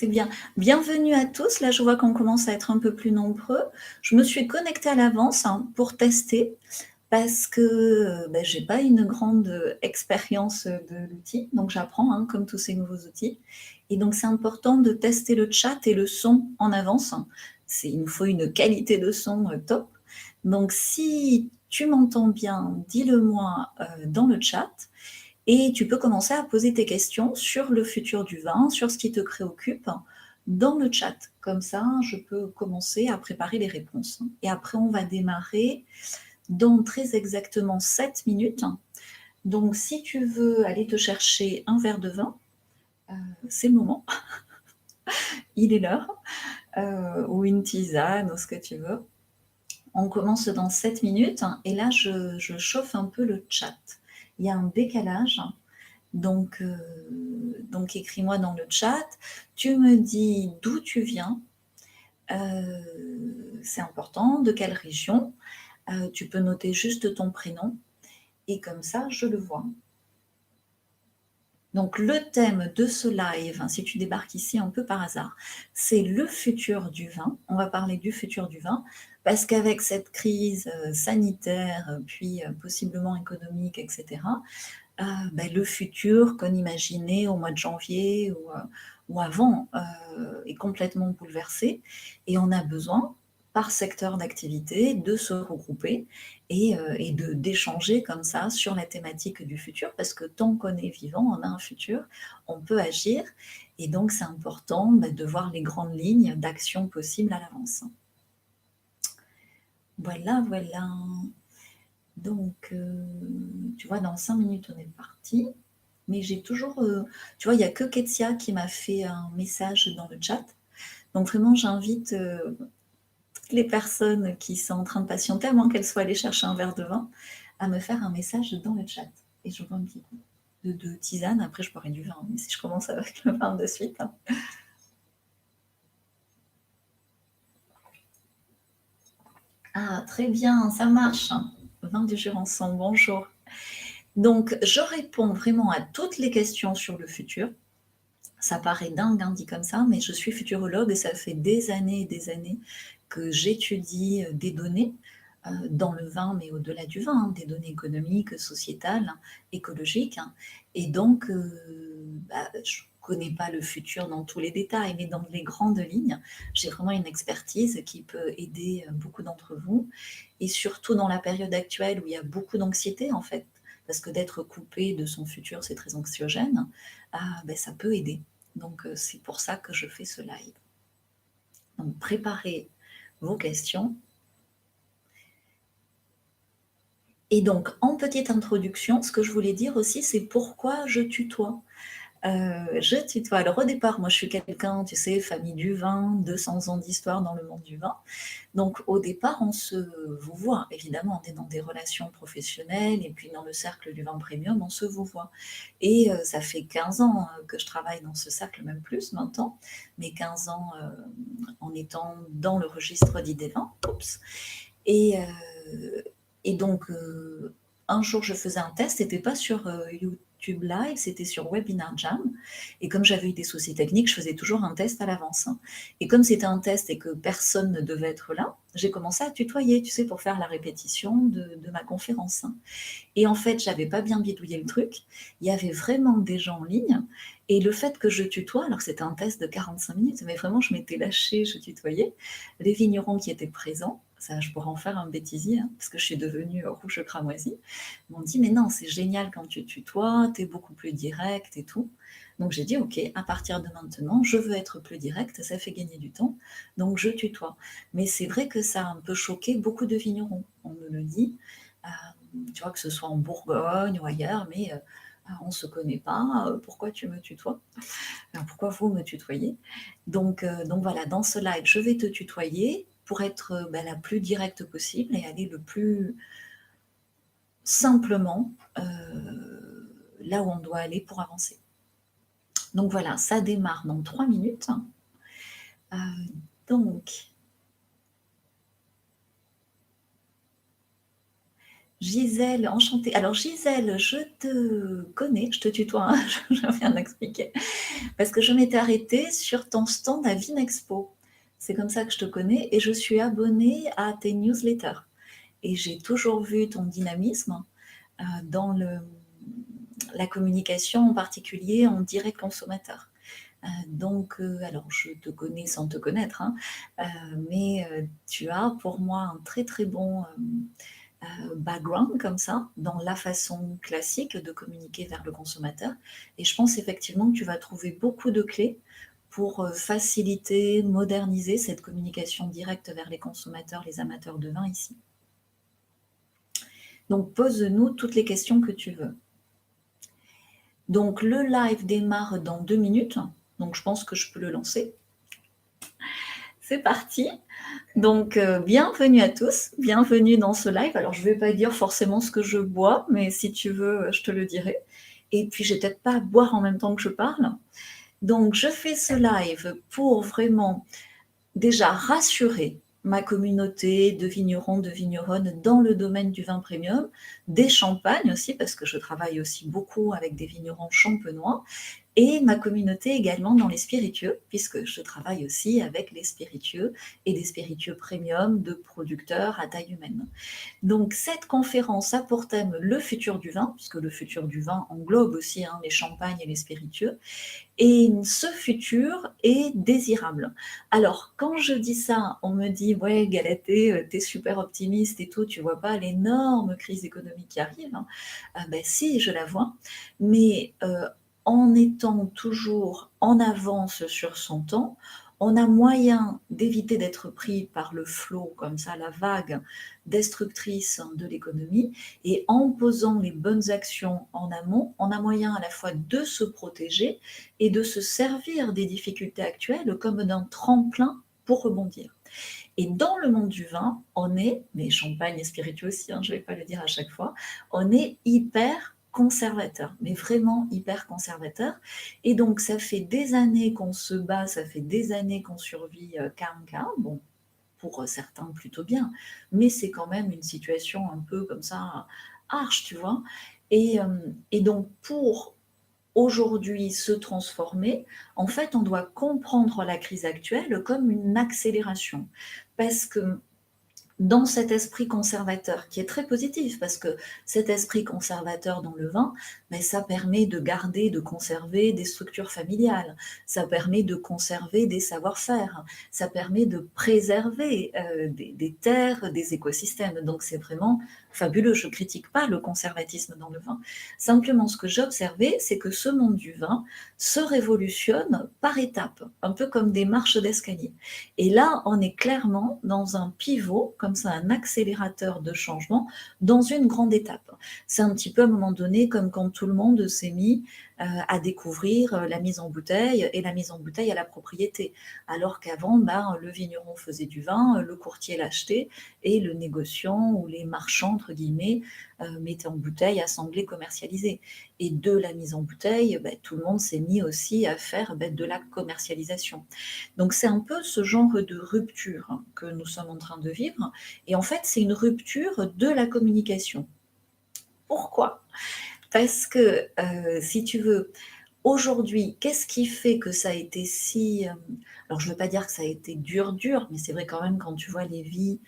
C'est bien. Bienvenue à tous. Là, je vois qu'on commence à être un peu plus nombreux. Je me suis connectée à l'avance pour tester parce que j'ai pas une grande expérience de l'outil. Donc, j'apprends comme tous ces nouveaux outils. Et donc, c'est important de tester le chat et le son en avance. Il nous faut une qualité de son top. Donc, si tu m'entends bien, dis-le-moi dans le chat. Et tu peux commencer à poser tes questions sur le futur du vin, sur ce qui te préoccupe, dans le chat. Comme ça, je peux commencer à préparer les réponses. Et après, on va démarrer dans très exactement 7 minutes. Donc, si tu veux aller te chercher un verre de vin, c'est le moment. Il est l'heure. Ou une tisane, ou ce que tu veux. On commence dans 7 minutes. Et là, je chauffe un peu le chat. Il y a un décalage. Donc écris-moi dans le chat. Tu me dis d'où tu viens. C'est important. De quelle région. Tu peux noter juste ton prénom. Et comme ça, je le vois. Donc, le thème de ce live, si tu débarques ici un peu par hasard, c'est le futur du vin. On va parler du futur du vin parce qu'avec cette crise sanitaire, puis possiblement économique, etc., le futur qu'on imaginait au mois de janvier ou avant est complètement bouleversé et on a besoin, par secteur d'activité, de se regrouper et d'échanger comme ça sur la thématique du futur, parce que tant qu'on est vivant, on a un futur, on peut agir, et donc c'est important de voir les grandes lignes d'action possibles à l'avance. Voilà. Donc, tu vois, dans 5 minutes, on est parti. Mais j'ai toujours... tu vois, il n'y a que Ketsia qui m'a fait un message dans le chat. Donc vraiment, j'invite toutes les personnes qui sont en train de patienter, à moins qu'elles soient allées chercher un verre de vin, à me faire un message dans le chat. Et je bois un petit coup de tisane. Après, je boirai du vin, mais si je commence avec le vin de suite... Ah, très bien, ça marche. Vin du Jurançon, bonjour. Donc, je réponds vraiment à toutes les questions sur le futur. Ça paraît dingue, dit comme ça, mais je suis futurologue et ça fait des années et des années que j'étudie des données dans le vin, mais au-delà du vin, des données économiques, sociétales, écologiques. Et donc, je ne connais pas le futur dans tous les détails, mais dans les grandes lignes, j'ai vraiment une expertise qui peut aider beaucoup d'entre vous. Et surtout dans la période actuelle où il y a beaucoup d'anxiété, en fait, parce que d'être coupé de son futur, c'est très anxiogène, ça peut aider. Donc, c'est pour ça que je fais ce live. Donc, préparez vos questions. Et donc, en petite introduction, ce que je voulais dire aussi, c'est pourquoi je tutoie. Je tutoie. Alors, au départ, moi, je suis quelqu'un, tu sais, famille du vin, 200 ans d'histoire dans le monde du vin. Donc, au départ, on se vous voit. Évidemment, on est dans des relations professionnelles et puis dans le cercle du vin premium, on se vous voit. Et ça fait 15 ans que je travaille dans ce cercle, même plus maintenant, mais 15 ans en étant dans le registre d'idées vins. Oups. Et donc, un jour, je faisais un test, c'était pas sur YouTube Live, c'était sur Webinar Jam. Et comme j'avais eu des soucis techniques, je faisais toujours un test à l'avance. Et comme c'était un test et que personne ne devait être là, j'ai commencé à tutoyer, tu sais, pour faire la répétition de ma conférence. Et en fait, j'avais pas bien bidouillé le truc. Il y avait vraiment des gens en ligne. Et le fait que je tutoie, alors que c'était un test de 45 minutes, mais vraiment, je m'étais lâchée, je tutoyais. Les vignerons qui étaient présents, ça, je pourrais en faire un bêtisier, parce que je suis devenue rouge cramoisie, m'ont dit, mais non, c'est génial quand tu tutoies, t'es beaucoup plus direct et tout. Donc j'ai dit, ok, à partir de maintenant, je veux être plus direct, ça fait gagner du temps, donc je tutoie. Mais c'est vrai que ça a un peu choqué beaucoup de vignerons, on me le dit. Tu vois, que ce soit en Bourgogne ou ailleurs, mais on ne se connaît pas, pourquoi tu me tutoies? Pourquoi vous me tutoyez? Donc voilà, dans ce live, je vais te tutoyer pour être la plus directe possible et aller le plus simplement là où on doit aller pour avancer. Donc voilà, ça démarre dans 3 minutes. Donc, Gisèle, enchantée. Alors Gisèle, je te connais, je te tutoie, hein, je viens d'expliquer, parce que je m'étais arrêtée sur ton stand à Vinexpo. C'est comme ça que je te connais et je suis abonnée à tes newsletters. Et j'ai toujours vu ton dynamisme dans la communication, en particulier en direct consommateur. Donc, alors je te connais sans te connaître, hein, mais tu as pour moi un très très bon background comme ça, dans la façon classique de communiquer vers le consommateur. Et je pense effectivement que tu vas trouver beaucoup de clés pour faciliter, moderniser cette communication directe vers les consommateurs, les amateurs de vin ici. Donc pose-nous toutes les questions que tu veux. Donc le live démarre dans 2 minutes, donc je pense que je peux le lancer. C'est parti. Donc bienvenue à tous, bienvenue dans ce live. Alors je ne vais pas dire forcément ce que je bois, mais si tu veux, je te le dirai. Et puis je vais peut-être pas boire en même temps que je parle. Donc je fais ce live pour vraiment déjà rassurer ma communauté de vignerons, de vigneronnes dans le domaine du vin premium, des champagnes aussi, parce que je travaille aussi beaucoup avec des vignerons champenois, et ma communauté également dans les spiritueux, puisque je travaille aussi avec les spiritueux et des spiritueux premium de producteurs à taille humaine. Donc cette conférence a pour thème le futur du vin, puisque le futur du vin englobe aussi les champagnes et les spiritueux, et ce futur est désirable. Alors, quand je dis ça, on me dit, ouais, Galatée, t'es super optimiste et tout, tu vois pas l'énorme crise économique qui arrive, hein. Ben si, je la vois, mais en étant toujours en avance sur son temps, on a moyen d'éviter d'être pris par le flot, comme ça, la vague destructrice de l'économie, et en posant les bonnes actions en amont, on a moyen à la fois de se protéger et de se servir des difficultés actuelles comme d'un tremplin pour rebondir. Et dans le monde du vin, on est, mais champagne et spiritueux aussi, je ne vais pas le dire à chaque fois, on est hyper conservateur, mais vraiment hyper conservateur. Et donc, ça fait des années qu'on se bat, ça fait des années qu'on survit K1K1, bon, pour certains plutôt bien, mais c'est quand même une situation un peu comme ça, arche, tu vois. Et donc, pour aujourd'hui se transformer, en fait, on doit comprendre la crise actuelle comme une accélération. Parce que dans cet esprit conservateur, qui est très positif, parce que cet esprit conservateur dans le vin, mais ça permet de garder, de conserver des structures familiales, ça permet de conserver des savoir-faire, ça permet de préserver des terres, des écosystèmes. Donc c'est vraiment fabuleux. Je ne critique pas le conservatisme dans le vin. Simplement, ce que j'ai observé, c'est que ce monde du vin se révolutionne par étapes, un peu comme des marches d'escalier. Et là, on est clairement dans un pivot, comme ça, un accélérateur de changement dans une grande étape. C'est un petit peu à un moment donné comme quand tout le monde s'est mis à découvrir la mise en bouteille et la mise en bouteille à la propriété. Alors qu'avant, le vigneron faisait du vin, le courtier l'achetait et le négociant ou les marchands, entre guillemets, mettaient en bouteille, assemblaient, commercialisaient. Et de la mise en bouteille, tout le monde s'est mis aussi à faire de la commercialisation. Donc c'est un peu ce genre de rupture que nous sommes en train de vivre. Et en fait, c'est une rupture de la communication. Pourquoi ? Parce que, si tu veux, aujourd'hui, qu'est-ce qui fait que ça a été si... alors je ne veux pas dire que ça a été dur, mais c'est vrai quand même quand tu vois les vies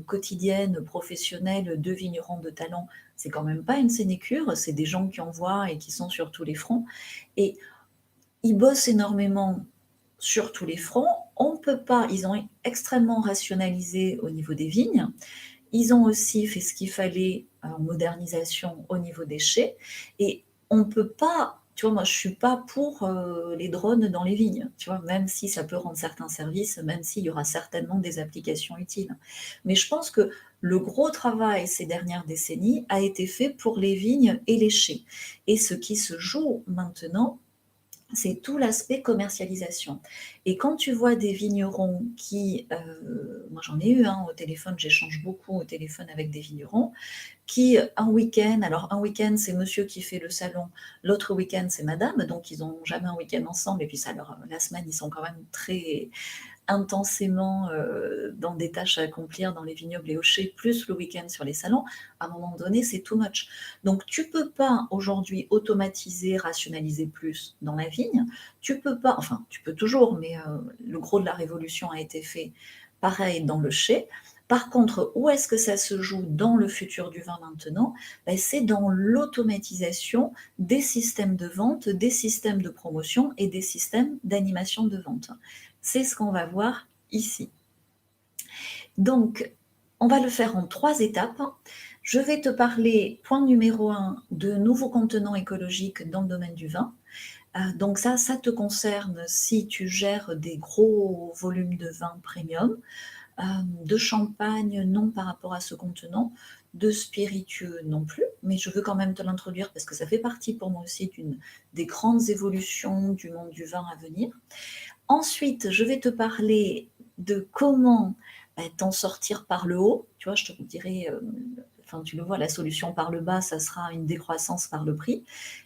quotidiennes, professionnelles de vignerons de talent, c'est quand même pas une sinécure, c'est des gens qui envoient et qui sont sur tous les fronts. Et ils bossent énormément sur tous les fronts. On peut pas, ils ont extrêmement rationalisé au niveau des vignes. Ils ont aussi fait ce qu'il fallait en modernisation au niveau des chais. Et on ne peut pas, tu vois, moi je ne suis pas pour les drones dans les vignes, tu vois, même si ça peut rendre certains services, même s'il y aura certainement des applications utiles. Mais je pense que le gros travail ces dernières décennies a été fait pour les vignes et les chais. Et ce qui se joue maintenant, c'est tout l'aspect commercialisation. Et quand tu vois des vignerons qui, moi j'en ai eu au téléphone, j'échange beaucoup au téléphone avec des vignerons, qui, un week-end, alors un week-end, c'est monsieur qui fait le salon, l'autre week-end, c'est madame, donc ils n'ont jamais un week-end ensemble, et puis ça la semaine, ils sont quand même très intensément dans des tâches à accomplir dans les vignobles et au chai, plus le week-end sur les salons, à un moment donné, c'est too much. Donc, tu ne peux pas aujourd'hui automatiser, rationaliser plus dans la vigne. Tu peux pas, enfin, tu peux toujours, mais le gros de la révolution a été fait pareil dans le chai. Par contre, où est-ce que ça se joue dans le futur du vin maintenant? Ben, c'est dans l'automatisation des systèmes de vente, des systèmes de promotion et des systèmes d'animation de vente. C'est ce qu'on va voir ici. Donc, on va le faire en 3 étapes. Je vais te parler, point numéro 1, de nouveaux contenants écologiques dans le domaine du vin. Donc ça te concerne si tu gères des gros volumes de vin premium. De champagne, non par rapport à ce contenant. De spiritueux, non plus. Mais je veux quand même te l'introduire parce que ça fait partie pour moi aussi des grandes évolutions du monde du vin à venir. Ensuite, je vais te parler de comment t'en sortir par le haut. Tu vois, je te dirais, enfin tu le vois, la solution par le bas, ça sera une décroissance par le prix.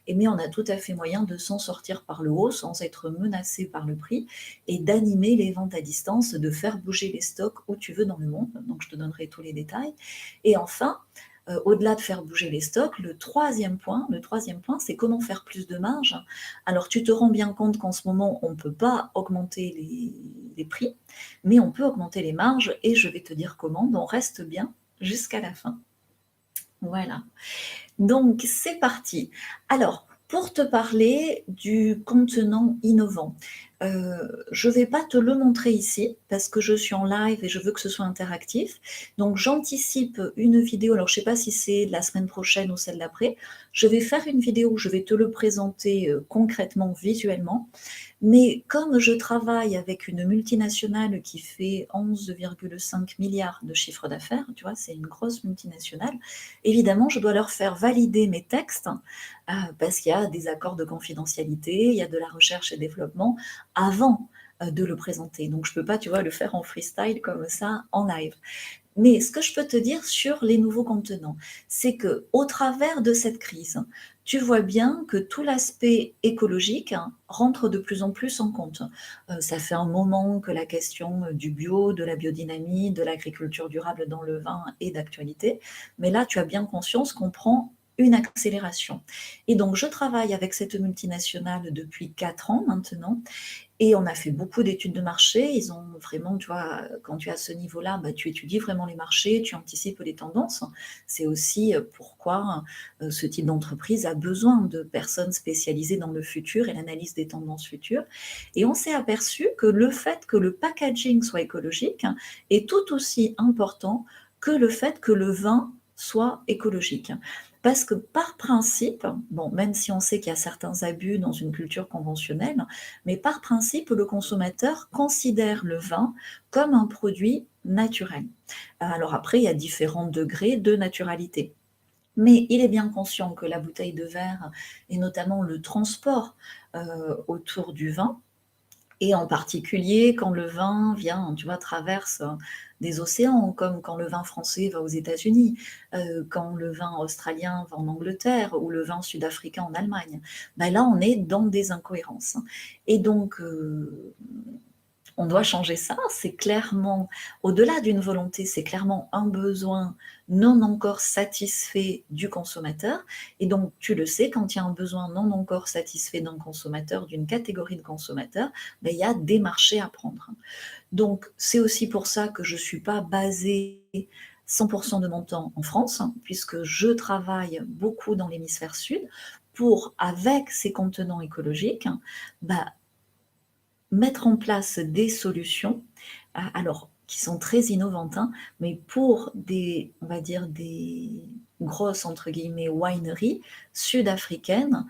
Mais on a tout à fait moyen de s'en sortir par le haut sans être menacé par le prix et d'animer les ventes à distance, de faire bouger les stocks où tu veux dans le monde. Donc je te donnerai tous les détails. Et enfin, au-delà de faire bouger les stocks, le troisième point, c'est comment faire plus de marge. Alors, tu te rends bien compte qu'en ce moment, on ne peut pas augmenter les prix, mais on peut augmenter les marges, et je vais te dire comment, donc reste bien jusqu'à la fin. Voilà. Donc, c'est parti. Alors, pour te parler du contenant innovant, je ne vais pas te le montrer ici parce que je suis en live et je veux que ce soit interactif. Donc, j'anticipe une vidéo. Alors, je ne sais pas si c'est la semaine prochaine ou celle d'après. Je vais faire une vidéo où je vais te le présenter concrètement, visuellement. Mais comme je travaille avec une multinationale qui fait 11,5 milliards de chiffre d'affaires, tu vois, c'est une grosse multinationale, évidemment, je dois leur faire valider mes textes parce qu'il y a des accords de confidentialité, il y a de la recherche et développement avant de le présenter. Donc, je ne peux pas, tu vois, le faire en freestyle comme ça, en live. Mais ce que je peux te dire sur les nouveaux contenants, c'est qu'au travers de cette crise, tu vois bien que tout l'aspect écologique rentre de plus en plus en compte. Ça fait un moment que la question du bio, de la biodynamie, de l'agriculture durable dans le vin est d'actualité, mais là, tu as bien conscience qu'on prend une accélération. Et donc, je travaille avec cette multinationale depuis 4 ans maintenant, et on a fait beaucoup d'études de marché. Ils ont vraiment, tu vois, quand tu es à ce niveau-là, tu étudies vraiment les marchés, tu anticipes les tendances. C'est aussi pourquoi ce type d'entreprise a besoin de personnes spécialisées dans le futur et l'analyse des tendances futures. Et on s'est aperçu que le fait que le packaging soit écologique est tout aussi important que le fait que le vin soit écologique. Parce que par principe, bon, même si on sait qu'il y a certains abus dans une culture conventionnelle, mais par principe, le consommateur considère le vin comme un produit naturel. Alors après, il y a différents degrés de naturalité. Mais il est bien conscient que la bouteille de verre, et notamment le transport autour du vin, et en particulier quand le vin vient, tu vois, traverse des océans, comme quand le vin français va aux États-Unis, quand le vin australien va en Angleterre ou le vin sud-africain en Allemagne. Là, on est dans des incohérences. Et donc, on doit changer ça. C'est clairement, au-delà d'une volonté, c'est clairement un besoin non encore satisfait du consommateur. Et donc, tu le sais, quand il y a un besoin non encore satisfait d'un consommateur, d'une catégorie de consommateurs, il y a des marchés à prendre. Donc, c'est aussi pour ça que je ne suis pas basée 100% de mon temps en France, puisque je travaille beaucoup dans l'hémisphère sud pour, avec ces contenants écologiques, mettre en place des solutions, alors qui sont très innovantes, mais pour des, on va dire, des grosses, entre guillemets, wineries sud-africaines,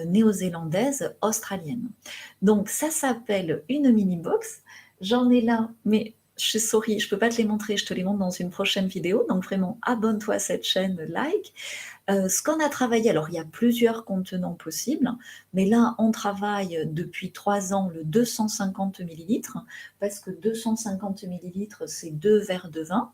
néo-zélandaises, australiennes. Donc ça s'appelle une mini-box. J'en ai là, mais sorry, je ne peux pas te les montrer, je te les montre dans une prochaine vidéo. Donc vraiment, abonne-toi à cette chaîne, like. Ce qu'on a travaillé, alors il y a plusieurs contenants possibles, mais là, on travaille depuis 3 ans le 250 millilitres, parce que 250 millilitres, c'est 2 verres de vin.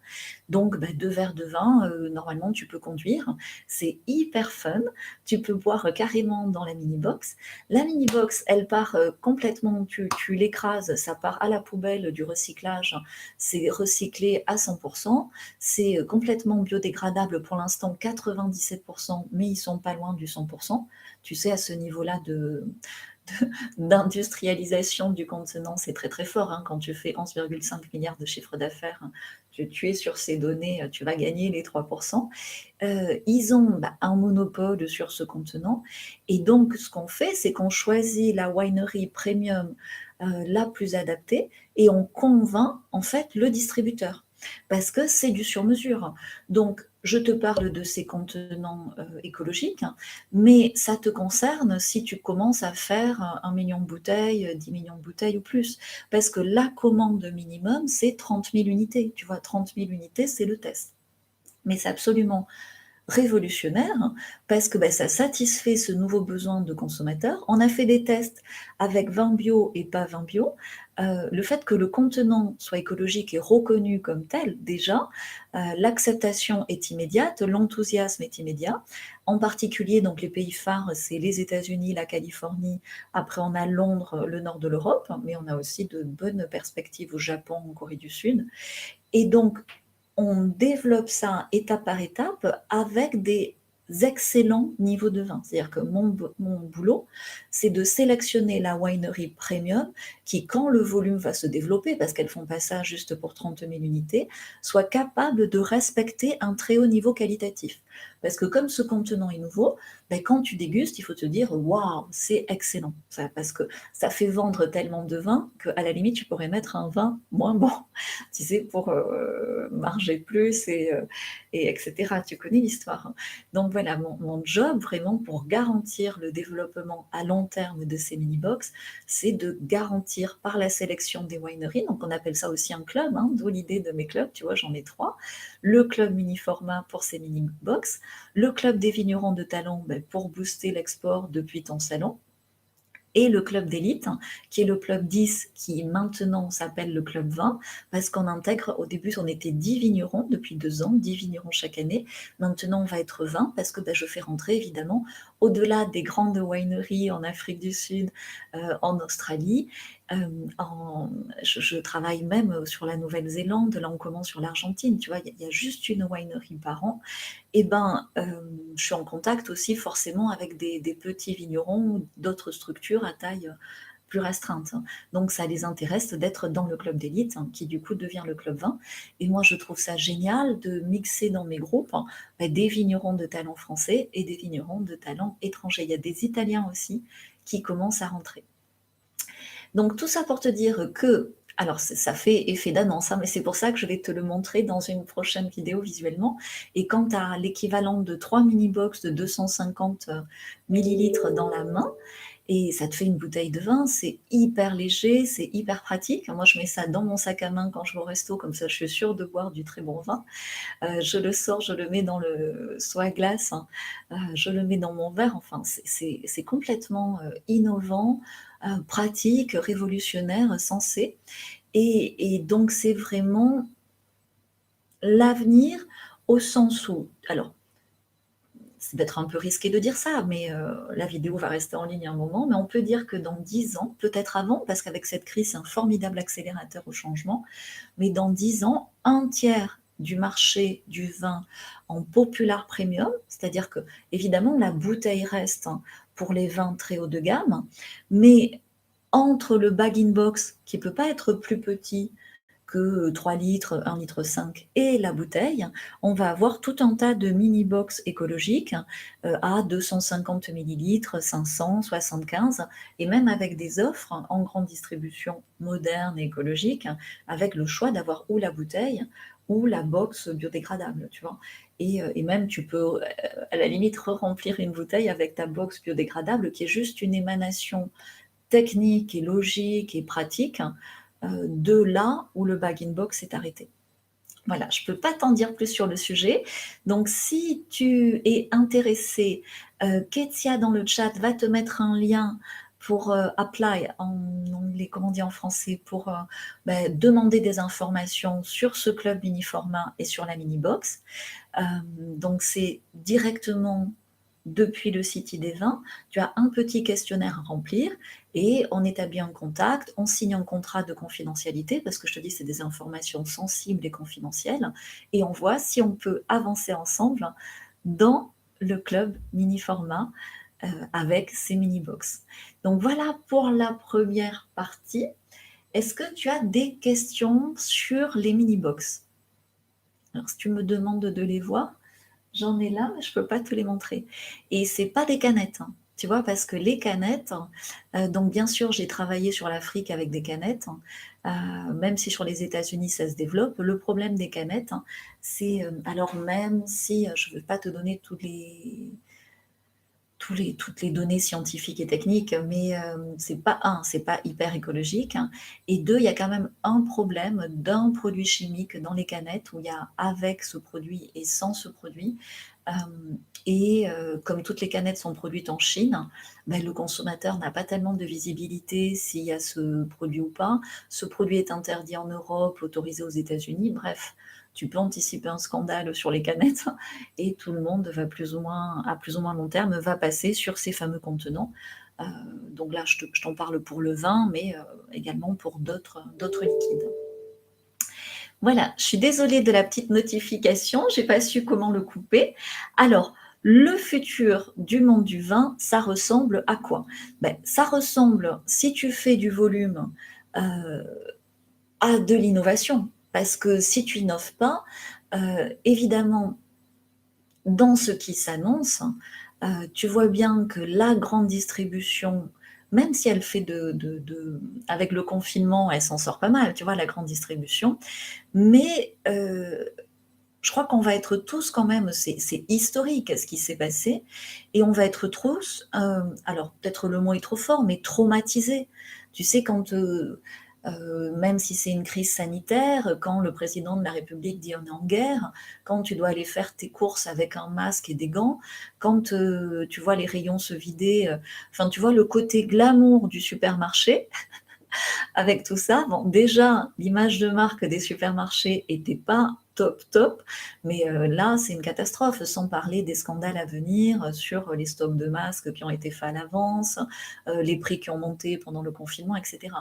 Donc, 2 verres de vin, normalement, tu peux conduire. C'est hyper fun. Tu peux boire carrément dans la mini box. La mini box, elle part complètement, tu l'écrases, ça part à la poubelle du recyclage. C'est recyclé à 100%. C'est complètement biodégradable pour l'instant, 97%, mais ils sont pas loin du 100%. Tu sais, à ce niveau-là d'industrialisation du contenant, c'est très très fort. Hein. Quand tu fais 11,5 milliards de chiffre d'affaires, tu es sur ces données, tu vas gagner les 3%. Ils ont un monopole sur ce contenant. Et donc, ce qu'on fait, c'est qu'on choisit la winery premium la plus adaptée et on convainc en fait le distributeur parce que c'est du sur-mesure. Donc, je te parle de ces contenants écologiques, mais ça te concerne si tu commences à faire 1 million de bouteilles, 10 millions de bouteilles ou plus. Parce que la commande minimum, c'est 30 000 unités. Tu vois, 30 000 unités, c'est le test. Mais c'est absolument révolutionnaire parce que ça satisfait ce nouveau besoin de consommateur. On a fait des tests avec vin bio et pas vin bio. Le fait que le contenant soit écologique est reconnu comme tel, déjà, l'acceptation est immédiate, l'enthousiasme est immédiat. En particulier, donc les pays phares, c'est les États-Unis, la Californie. Après, on a Londres, le nord de l'Europe, mais on a aussi de bonnes perspectives au Japon, en Corée du Sud. Et donc, on développe ça étape par étape avec des excellents niveaux de vin. C'est-à-dire que mon boulot, c'est de sélectionner la winery premium qui, quand le volume va se développer, parce qu'elles font pas ça juste pour 30 000 unités, soit capable de respecter un très haut niveau qualitatif. Parce que comme ce contenant est nouveau, quand tu dégustes, il faut te dire waouh, c'est excellent. Ça, parce que ça fait vendre tellement de vin qu'à la limite, tu pourrais mettre un vin moins bon, tu sais, pour marger plus et etc. Tu connais l'histoire. Hein. Donc voilà, mon job vraiment pour garantir le développement à long terme de ces mini-box, c'est de garantir par la sélection des wineries, donc on appelle ça aussi un club, hein, d'où l'idée de mes clubs, tu vois, j'en ai 3, le club mini-format pour ces mini-box, le club des vignerons de talent pour booster l'export depuis ton salon, et le club d'élite, qui est le club 10, qui maintenant s'appelle le club 20, parce qu'on intègre, au début on était 10 vignerons depuis 2 ans, 10 vignerons chaque année, maintenant on va être 20, parce que je fais rentrer évidemment, au-delà des grandes wineries en Afrique du Sud, en Australie, je travaille même sur la Nouvelle-Zélande, là on commence sur l'Argentine, tu vois, il y a juste une winery par an, et je suis en contact aussi forcément avec des petits vignerons ou d'autres structures à taille plus restreinte. Donc ça les intéresse d'être dans le club d'élite, qui du coup devient le club 20. Et moi je trouve ça génial de mixer dans mes groupes des vignerons de talent français et des vignerons de talent étrangers. Il y a des Italiens aussi qui commencent à rentrer. Donc tout ça pour te dire que, alors ça fait effet d'annonce, mais c'est pour ça que je vais te le montrer dans une prochaine vidéo visuellement. Et quand tu as l'équivalent de 3 mini-box de 250 millilitres dans la main, et ça te fait une bouteille de vin, c'est hyper léger, c'est hyper pratique. Moi, je mets ça dans mon sac à main quand je vais au resto, comme ça je suis sûre de boire du très bon vin. Je le sors, je le mets dans le seau à glace, je le mets dans mon verre. Enfin, c'est complètement innovant, pratique, révolutionnaire, sensé. Et donc, c'est vraiment l'avenir au sens où, alors, c'est d'être un peu risqué de dire ça, mais la vidéo va rester en ligne un moment, mais on peut dire que dans 10 ans, peut-être avant, parce qu'avec cette crise, c'est un formidable accélérateur au changement, mais dans 10 ans, un tiers du marché du vin en popular premium, c'est-à-dire que évidemment la bouteille reste pour les vins très haut de gamme, mais entre le bag-in-box qui ne peut pas être plus petit que 3 litres, 1 litre 5 et la bouteille, on va avoir tout un tas de mini-box écologiques à 250 millilitres, 500, 75, et même avec des offres en grande distribution moderne et écologique, avec le choix d'avoir ou la bouteille ou la box biodégradable, tu vois. Et même tu peux à la limite re-remplir une bouteille avec ta box biodégradable qui est juste une émanation technique et logique et pratique de là où le bag-in-box est arrêté. Voilà, je ne peux pas t'en dire plus sur le sujet. Donc, si tu es intéressé, Ketia dans le chat va te mettre un lien pour apply en anglais, comment on dit en français, pour demander des informations sur ce club mini format et sur la mini box. Donc, c'est directement depuis le site ID20, tu as un petit questionnaire à remplir et on établit un contact, on signe un contrat de confidentialité parce que je te dis c'est des informations sensibles et confidentielles et on voit si on peut avancer ensemble dans le club mini format avec ces mini box. Donc voilà pour la première partie. Est-ce que tu as des questions sur les mini box? Alors si tu me demandes de les voir, j'en ai là, mais je ne peux pas te les montrer. Et ce n'est pas des canettes, hein, tu vois, parce que les canettes, donc bien sûr, j'ai travaillé sur l'Afrique avec des canettes, même si sur les États-Unis, ça se développe. Le problème des canettes, c'est, alors même si je ne veux pas te donner toutes les données scientifiques et techniques, mais c'est pas hyper écologique, hein, et deux, il y a quand même un problème d'un produit chimique dans les canettes où il y a avec ce produit et sans ce produit. Comme toutes les canettes sont produites en Chine, ben, le consommateur n'a pas tellement de visibilité s'il y a ce produit ou pas. Ce produit est interdit en Europe, autorisé aux États-Unis. Bref, tu peux anticiper un scandale sur les canettes et tout le monde va plus ou moins, à plus ou moins long terme, va passer sur ces fameux contenants. Donc là, je t'en parle pour le vin, mais également pour d'autres liquides. Voilà, je suis désolée de la petite notification, j'ai pas su comment le couper. Alors, le futur du monde du vin, ça ressemble à quoi? Ça ressemble, si tu fais du volume, à de l'innovation. Parce que si tu innoves pas, évidemment, dans ce qui s'annonce, tu vois bien que la grande distribution, même si elle fait avec le confinement, elle s'en sort pas mal, tu vois, la grande distribution, mais je crois qu'on va être tous quand même, c'est historique ce qui s'est passé, et on va être tous, alors peut-être le mot est trop fort, mais traumatisés. Tu sais, quand même si c'est une crise sanitaire, quand le président de la République dit on est en guerre, quand tu dois aller faire tes courses avec un masque et des gants, quand tu vois les rayons se vider, enfin tu vois le côté glamour du supermarché, avec tout ça, bon, déjà, l'image de marque des supermarchés était pas top, mais là, c'est une catastrophe, sans parler des scandales à venir sur les stocks de masques qui ont été faits à l'avance, les prix qui ont monté pendant le confinement, etc.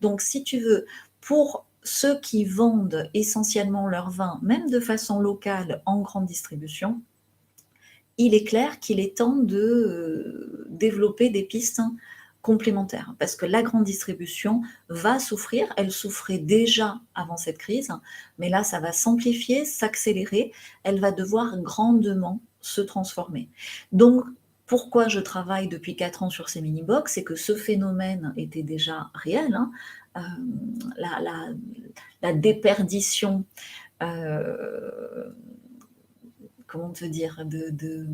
Donc, si tu veux, pour ceux qui vendent essentiellement leur vin, même de façon locale, en grande distribution, il est clair qu'il est temps de développer des pistes complémentaires, parce que la grande distribution va souffrir, elle souffrait déjà avant cette crise, mais là ça va s'amplifier, s'accélérer, elle va devoir grandement se transformer. Donc pourquoi je travaille depuis 4 ans sur ces mini-box, c'est que ce phénomène était déjà réel, hein, la déperdition, comment te dire, de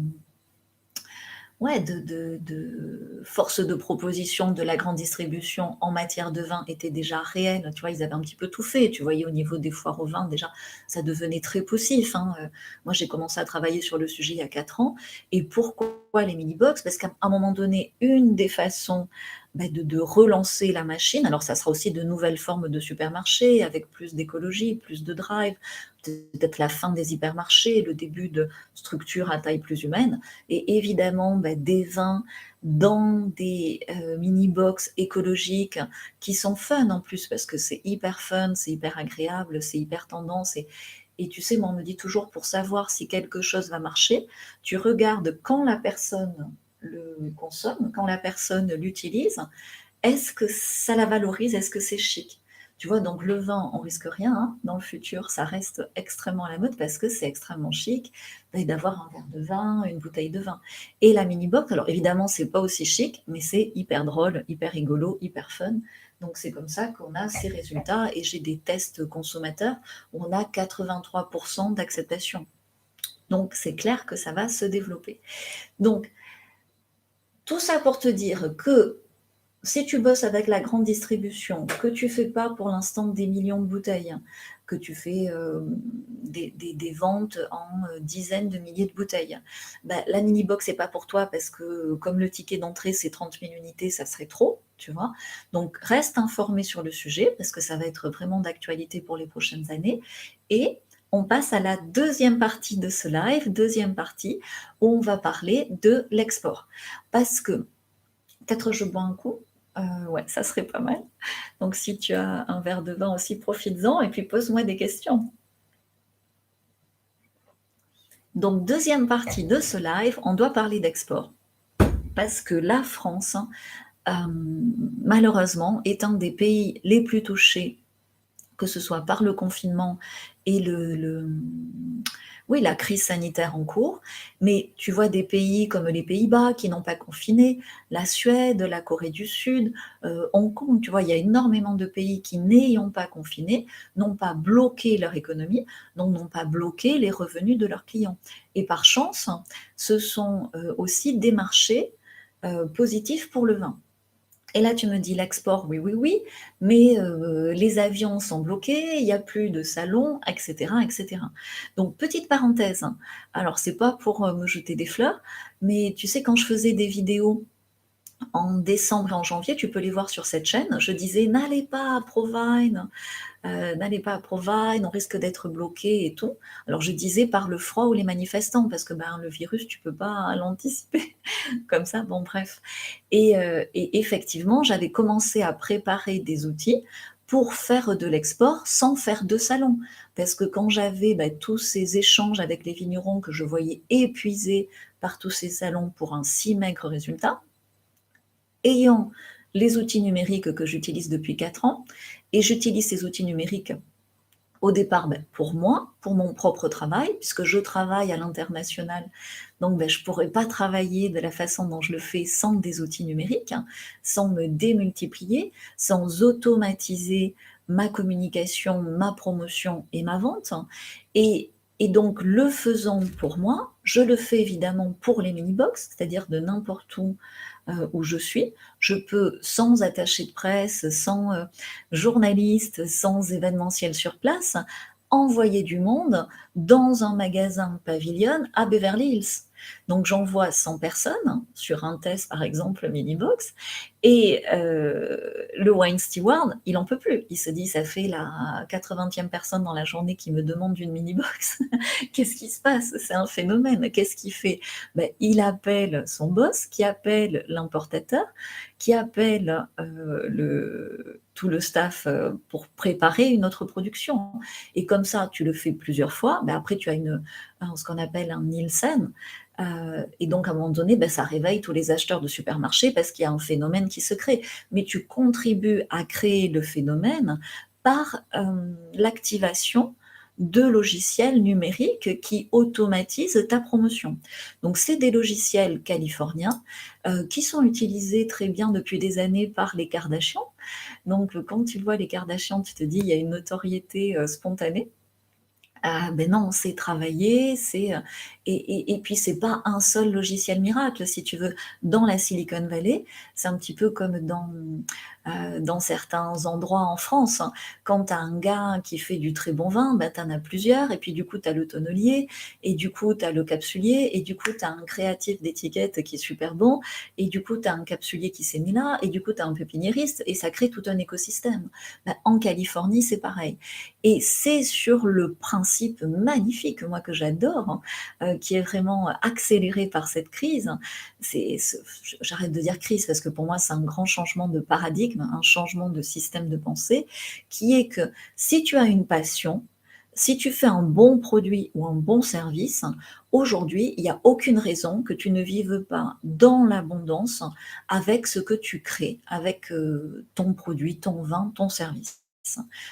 force de proposition de la grande distribution en matière de vin était déjà réelle. Tu vois, ils avaient un petit peu tout fait. Tu voyais au niveau des foires au vin, déjà, ça devenait très poussif, hein. Moi, j'ai commencé à travailler sur le sujet il y a 4 ans. Et pourquoi les mini-box? Parce qu'à un moment donné, une des façons de relancer la machine, alors ça sera aussi de nouvelles formes de supermarchés avec plus d'écologie, plus de drive, peut-être la fin des hypermarchés, le début de structures à taille plus humaine, et évidemment des vins dans des mini-box écologiques qui sont fun en plus, parce que c'est hyper fun, c'est hyper agréable, c'est hyper tendance, et tu sais, moi on me dit toujours, pour savoir si quelque chose va marcher, tu regardes quand la personne le consomme, quand la personne l'utilise, est-ce que ça la valorise, est-ce que c'est chic? Tu vois, donc le vin, on risque rien, hein. Dans le futur, ça reste extrêmement à la mode parce que c'est extrêmement chic d'avoir un verre de vin, une bouteille de vin. Et la mini box, alors évidemment, c'est pas aussi chic, mais c'est hyper drôle, hyper rigolo, hyper fun. Donc c'est comme ça qu'on a ces résultats, et j'ai des tests consommateurs où on a 83% d'acceptation. Donc c'est clair que ça va se développer. Donc tout ça pour te dire que Si tu bosses avec la grande distribution, que tu fais pas pour l'instant des millions de bouteilles, que tu fais des ventes en dizaines de milliers de bouteilles, bah, la mini box c'est pas pour toi parce que comme le ticket d'entrée c'est 30 000 unités, ça serait trop, tu vois. Donc reste informé sur le sujet parce que ça va être vraiment d'actualité pour les prochaines années. Et on passe à la deuxième partie de ce live, deuxième partie où on va parler de l'export. Parce que peut-être je bois un coup. Ouais, ça serait pas mal. Donc si tu as un verre de vin aussi, profites-en et puis pose-moi des questions. Donc deuxième partie de ce live, on doit parler d'export. Parce que la France, malheureusement, est un des pays les plus touchés, que ce soit par le confinement et oui, la crise sanitaire en cours, mais tu vois des pays comme les Pays-Bas qui n'ont pas confiné, la Suède, la Corée du Sud, Hong Kong, tu vois, il y a énormément de pays qui n'ayant pas confiné, n'ont pas bloqué leur économie, donc n'ont pas bloqué les revenus de leurs clients. Et par chance, ce sont aussi des marchés positifs pour le vin. Et là, tu me dis l'export, oui, oui, oui, mais les avions sont bloqués, il n'y a plus de salons, etc., etc. Donc, petite parenthèse, hein. Alors, c'est pas pour me jeter des fleurs, mais tu sais, quand je faisais des vidéos en décembre et en janvier, tu peux les voir sur cette chaîne, je disais n'allez pas à Provine, n'allez pas à Provine, on risque d'être bloqué et tout. Alors, je disais par le froid ou les manifestants, parce que ben, le virus, tu peux pas l'anticiper comme ça, bon, bref. Et effectivement, j'avais commencé à préparer des outils pour faire de l'export sans faire de salon. Parce que quand j'avais tous ces échanges avec les vignerons que je voyais épuisés par tous ces salons pour un si maigre résultat, ayant les outils numériques que j'utilise depuis 4 ans, et j'utilise ces outils numériques au départ, pour moi, pour mon propre travail, puisque je travaille à l'international, donc je ne pourrais pas travailler de la façon dont je le fais sans des outils numériques, hein, sans me démultiplier, sans automatiser ma communication, ma promotion et ma vente. Et, et donc, le faisant pour moi, je le fais évidemment pour les mini-box, c'est-à-dire de n'importe où je suis. Je peux, sans attaché de presse, sans journaliste, sans événementiel sur place, envoyer du monde dans un magasin pavillon à Beverly Hills. Donc j'envoie 100 personnes sur un test, par exemple, mini-box, et le wine steward, il n'en peut plus. Il se dit, ça fait la 80e personne dans la journée qui me demande une mini-box. Qu'est-ce qui se passe? C'est un phénomène. Qu'est-ce qu'il fait? Il appelle son boss, qui appelle l'importateur, qui appelle tout le staff pour préparer une autre production. Et comme ça, tu le fais plusieurs fois. Après, tu as ce qu'on appelle un Nielsen. Et donc, à un moment donné, ça réveille tous les acheteurs de supermarchés parce qu'il y a un phénomène qui se crée. Mais tu contribues à créer le phénomène par l'activation de logiciels numériques qui automatisent ta promotion. Donc, c'est des logiciels californiens qui sont utilisés très bien depuis des années par les Kardashians. Donc, quand tu vois les Kardashians, tu te dis, il y a une notoriété spontanée. Ah ben non, c'est travaillé, et puis c'est pas un seul logiciel miracle, si tu veux. Dans la Silicon Valley, c'est un petit peu comme dans certains endroits en France, hein. Quand tu as un gars qui fait du très bon vin, tu en as plusieurs, et puis du coup tu as le tonnelier, et du coup tu as le capsulier, et du coup tu as un créatif d'étiquette qui est super bon, et du coup tu as un capsulier qui s'est mis là, et du coup tu as un pépiniériste, et ça crée tout un écosystème. En Californie, c'est pareil. Et c'est sur le principe magnifique, moi que j'adore, hein, qui est vraiment accéléré par cette crise. J'arrête de dire crise parce que pour moi c'est un grand changement de paradigme, un changement de système de pensée, qui est que si tu as une passion, si tu fais un bon produit ou un bon service, aujourd'hui, il n'y a aucune raison que tu ne vives pas dans l'abondance avec ce que tu crées, avec ton produit, ton vin, ton service.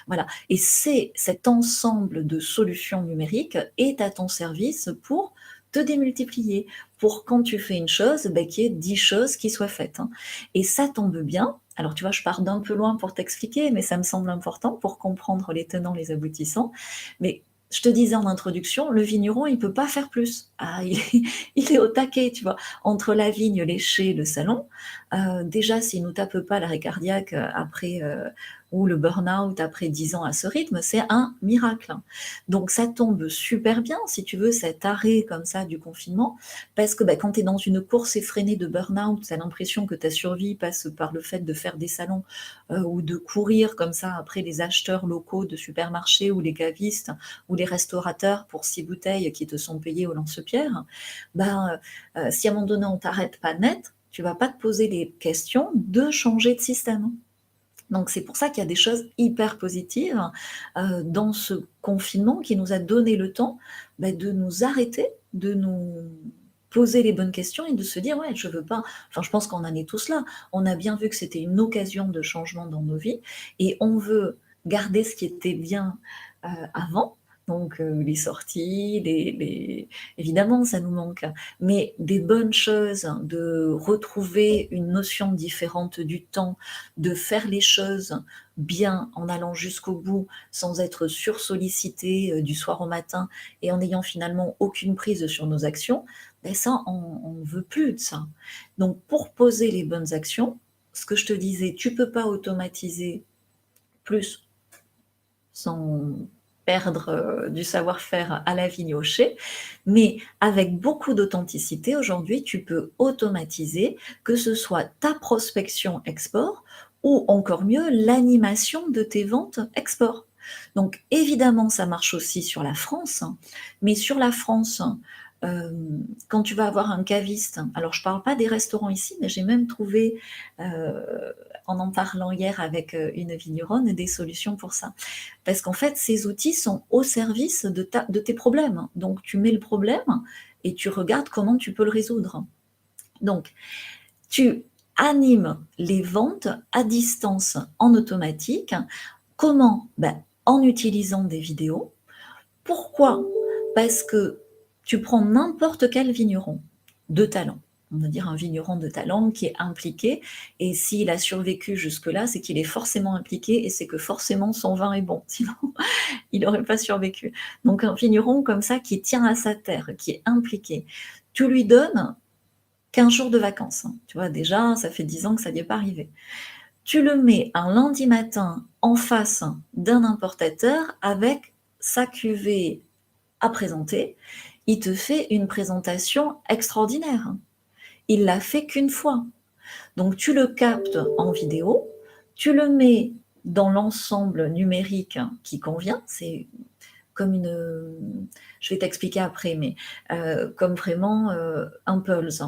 Voilà. Et c'est cet ensemble de solutions numériques est à ton service pour te démultiplier, pour quand tu fais une chose, qu'il y ait 10 choses qui soient faites, hein. Et ça tombe bien. Alors, tu vois, je pars d'un peu loin pour t'expliquer, mais ça me semble important pour comprendre les tenants, les aboutissants. Mais je te disais en introduction, le vigneron, il peut pas faire plus. Ah, il est au taquet, tu vois? Entre la vigne, lécher, le salon, déjà s'il nous tape pas l'arrêt cardiaque, après, ou le burn-out après 10 ans à ce rythme, c'est un miracle, hein. Donc ça tombe super bien, si tu veux, cet arrêt comme ça du confinement, parce que, bah, quand tu es dans une course effrénée de burn-out, tu as l'impression que ta survie passe par le fait de faire des salons, ou de courir comme ça après les acheteurs locaux de supermarchés ou les cavistes ou les restaurateurs pour 6 bouteilles qui te sont payées au lance-pierre, ben, si à un moment donné on t'arrête pas net, tu vas pas te poser les questions de changer de système. Donc c'est pour ça qu'il y a des choses hyper positives, dans ce confinement qui nous a donné le temps, bah, de nous arrêter, de nous poser les bonnes questions et de se dire: «Ouais, je veux pas», enfin je pense qu'on en est tous là. On a bien vu que c'était une occasion de changement dans nos vies et on veut garder ce qui était bien, avant, donc les sorties, les évidemment ça nous manque, mais des bonnes choses, de retrouver une notion différente du temps, de faire les choses bien en allant jusqu'au bout, sans être sursollicité, du soir au matin et en n'ayant finalement aucune prise sur nos actions, beh, ça on ne veut plus de ça. Donc pour poser les bonnes actions, ce que je te disais, tu peux pas automatiser plus sans perdre, du savoir-faire à la vigne au chai, mais avec beaucoup d'authenticité, aujourd'hui, tu peux automatiser, que ce soit ta prospection export ou encore mieux, l'animation de tes ventes export. Donc évidemment, ça marche aussi sur la France, hein, mais sur la France, quand tu vas avoir un caviste, alors je parle pas des restaurants ici, mais j'ai même trouvé, en parlant hier avec, une vigneronne, des solutions pour ça. Parce qu'en fait, ces outils sont au service de tes problèmes. Donc, tu mets le problème et tu regardes comment tu peux le résoudre. Donc, tu animes les ventes à distance en automatique. Comment? Ben, en utilisant des vidéos. Pourquoi? Parce que tu prends n'importe quel vigneron de talent. On va dire un vigneron de talent qui est impliqué et s'il a survécu jusque-là, c'est qu'il est forcément impliqué et c'est que forcément son vin est bon. Sinon, il n'aurait pas survécu. Donc un vigneron comme ça qui tient à sa terre, qui est impliqué, tu lui donnes 15 jours de vacances, hein. Tu vois, déjà, ça fait 10 ans que ça n'y est pas arrivé. Tu le mets un lundi matin en face d'un importateur avec sa cuvée à présenter. Il te fait une présentation extraordinaire. Il l'a fait qu'une fois. Donc tu le captes en vidéo, tu le mets dans l'ensemble numérique qui convient. C'est comme une, je vais t'expliquer après, mais comme vraiment un Pulse.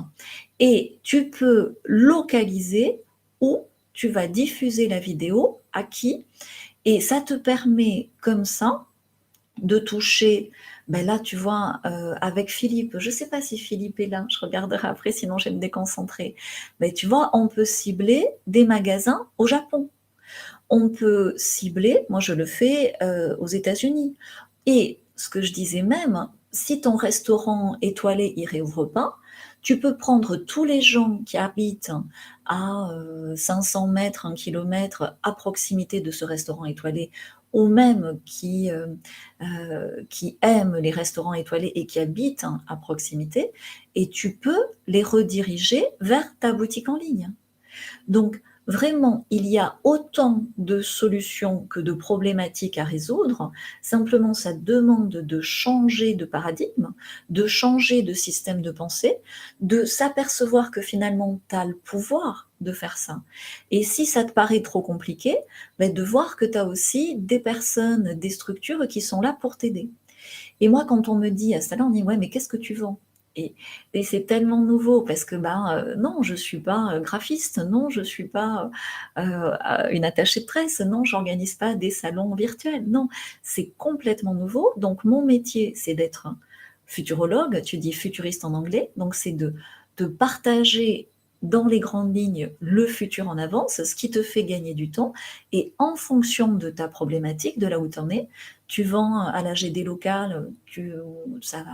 Et tu peux localiser où tu vas diffuser la vidéo, à qui, et ça te permet comme ça de toucher, ben là tu vois, avec Philippe, je ne sais pas si Philippe est là, je regarderai après, sinon je vais me déconcentrer. Mais tu vois, on peut cibler des magasins au Japon. On peut cibler, moi je le fais aux États-Unis. Et ce que je disais même, si ton restaurant étoilé il réouvre pas, tu peux prendre tous les gens qui habitent à 500 mètres, 1 kilomètre à proximité de ce restaurant étoilé, ou même qui aiment les restaurants étoilés et qui habitent à proximité, et tu peux les rediriger vers ta boutique en ligne. Donc, vraiment, il y a autant de solutions que de problématiques à résoudre. Simplement, ça demande de changer de paradigme, de changer de système de pensée, de s'apercevoir que finalement, tu as le pouvoir de faire ça. Et si ça te paraît trop compliqué, ben de voir que tu as aussi des personnes, des structures qui sont là pour t'aider. Et moi, quand on me dit à ça, on dit: «Ouais, mais qu'est-ce que tu vends?» et et c'est tellement nouveau parce que, ben, non, je suis pas, graphiste, non, je suis pas, une attachée de presse, non, j'organise pas des salons virtuels, non, c'est complètement nouveau. Donc mon métier, c'est d'être futurologue, tu dis futuriste en anglais, donc c'est de partager dans les grandes lignes le futur en avance, ce qui te fait gagner du temps et en fonction de ta problématique, de là où tu en es, Tu vends à la GD locale, ça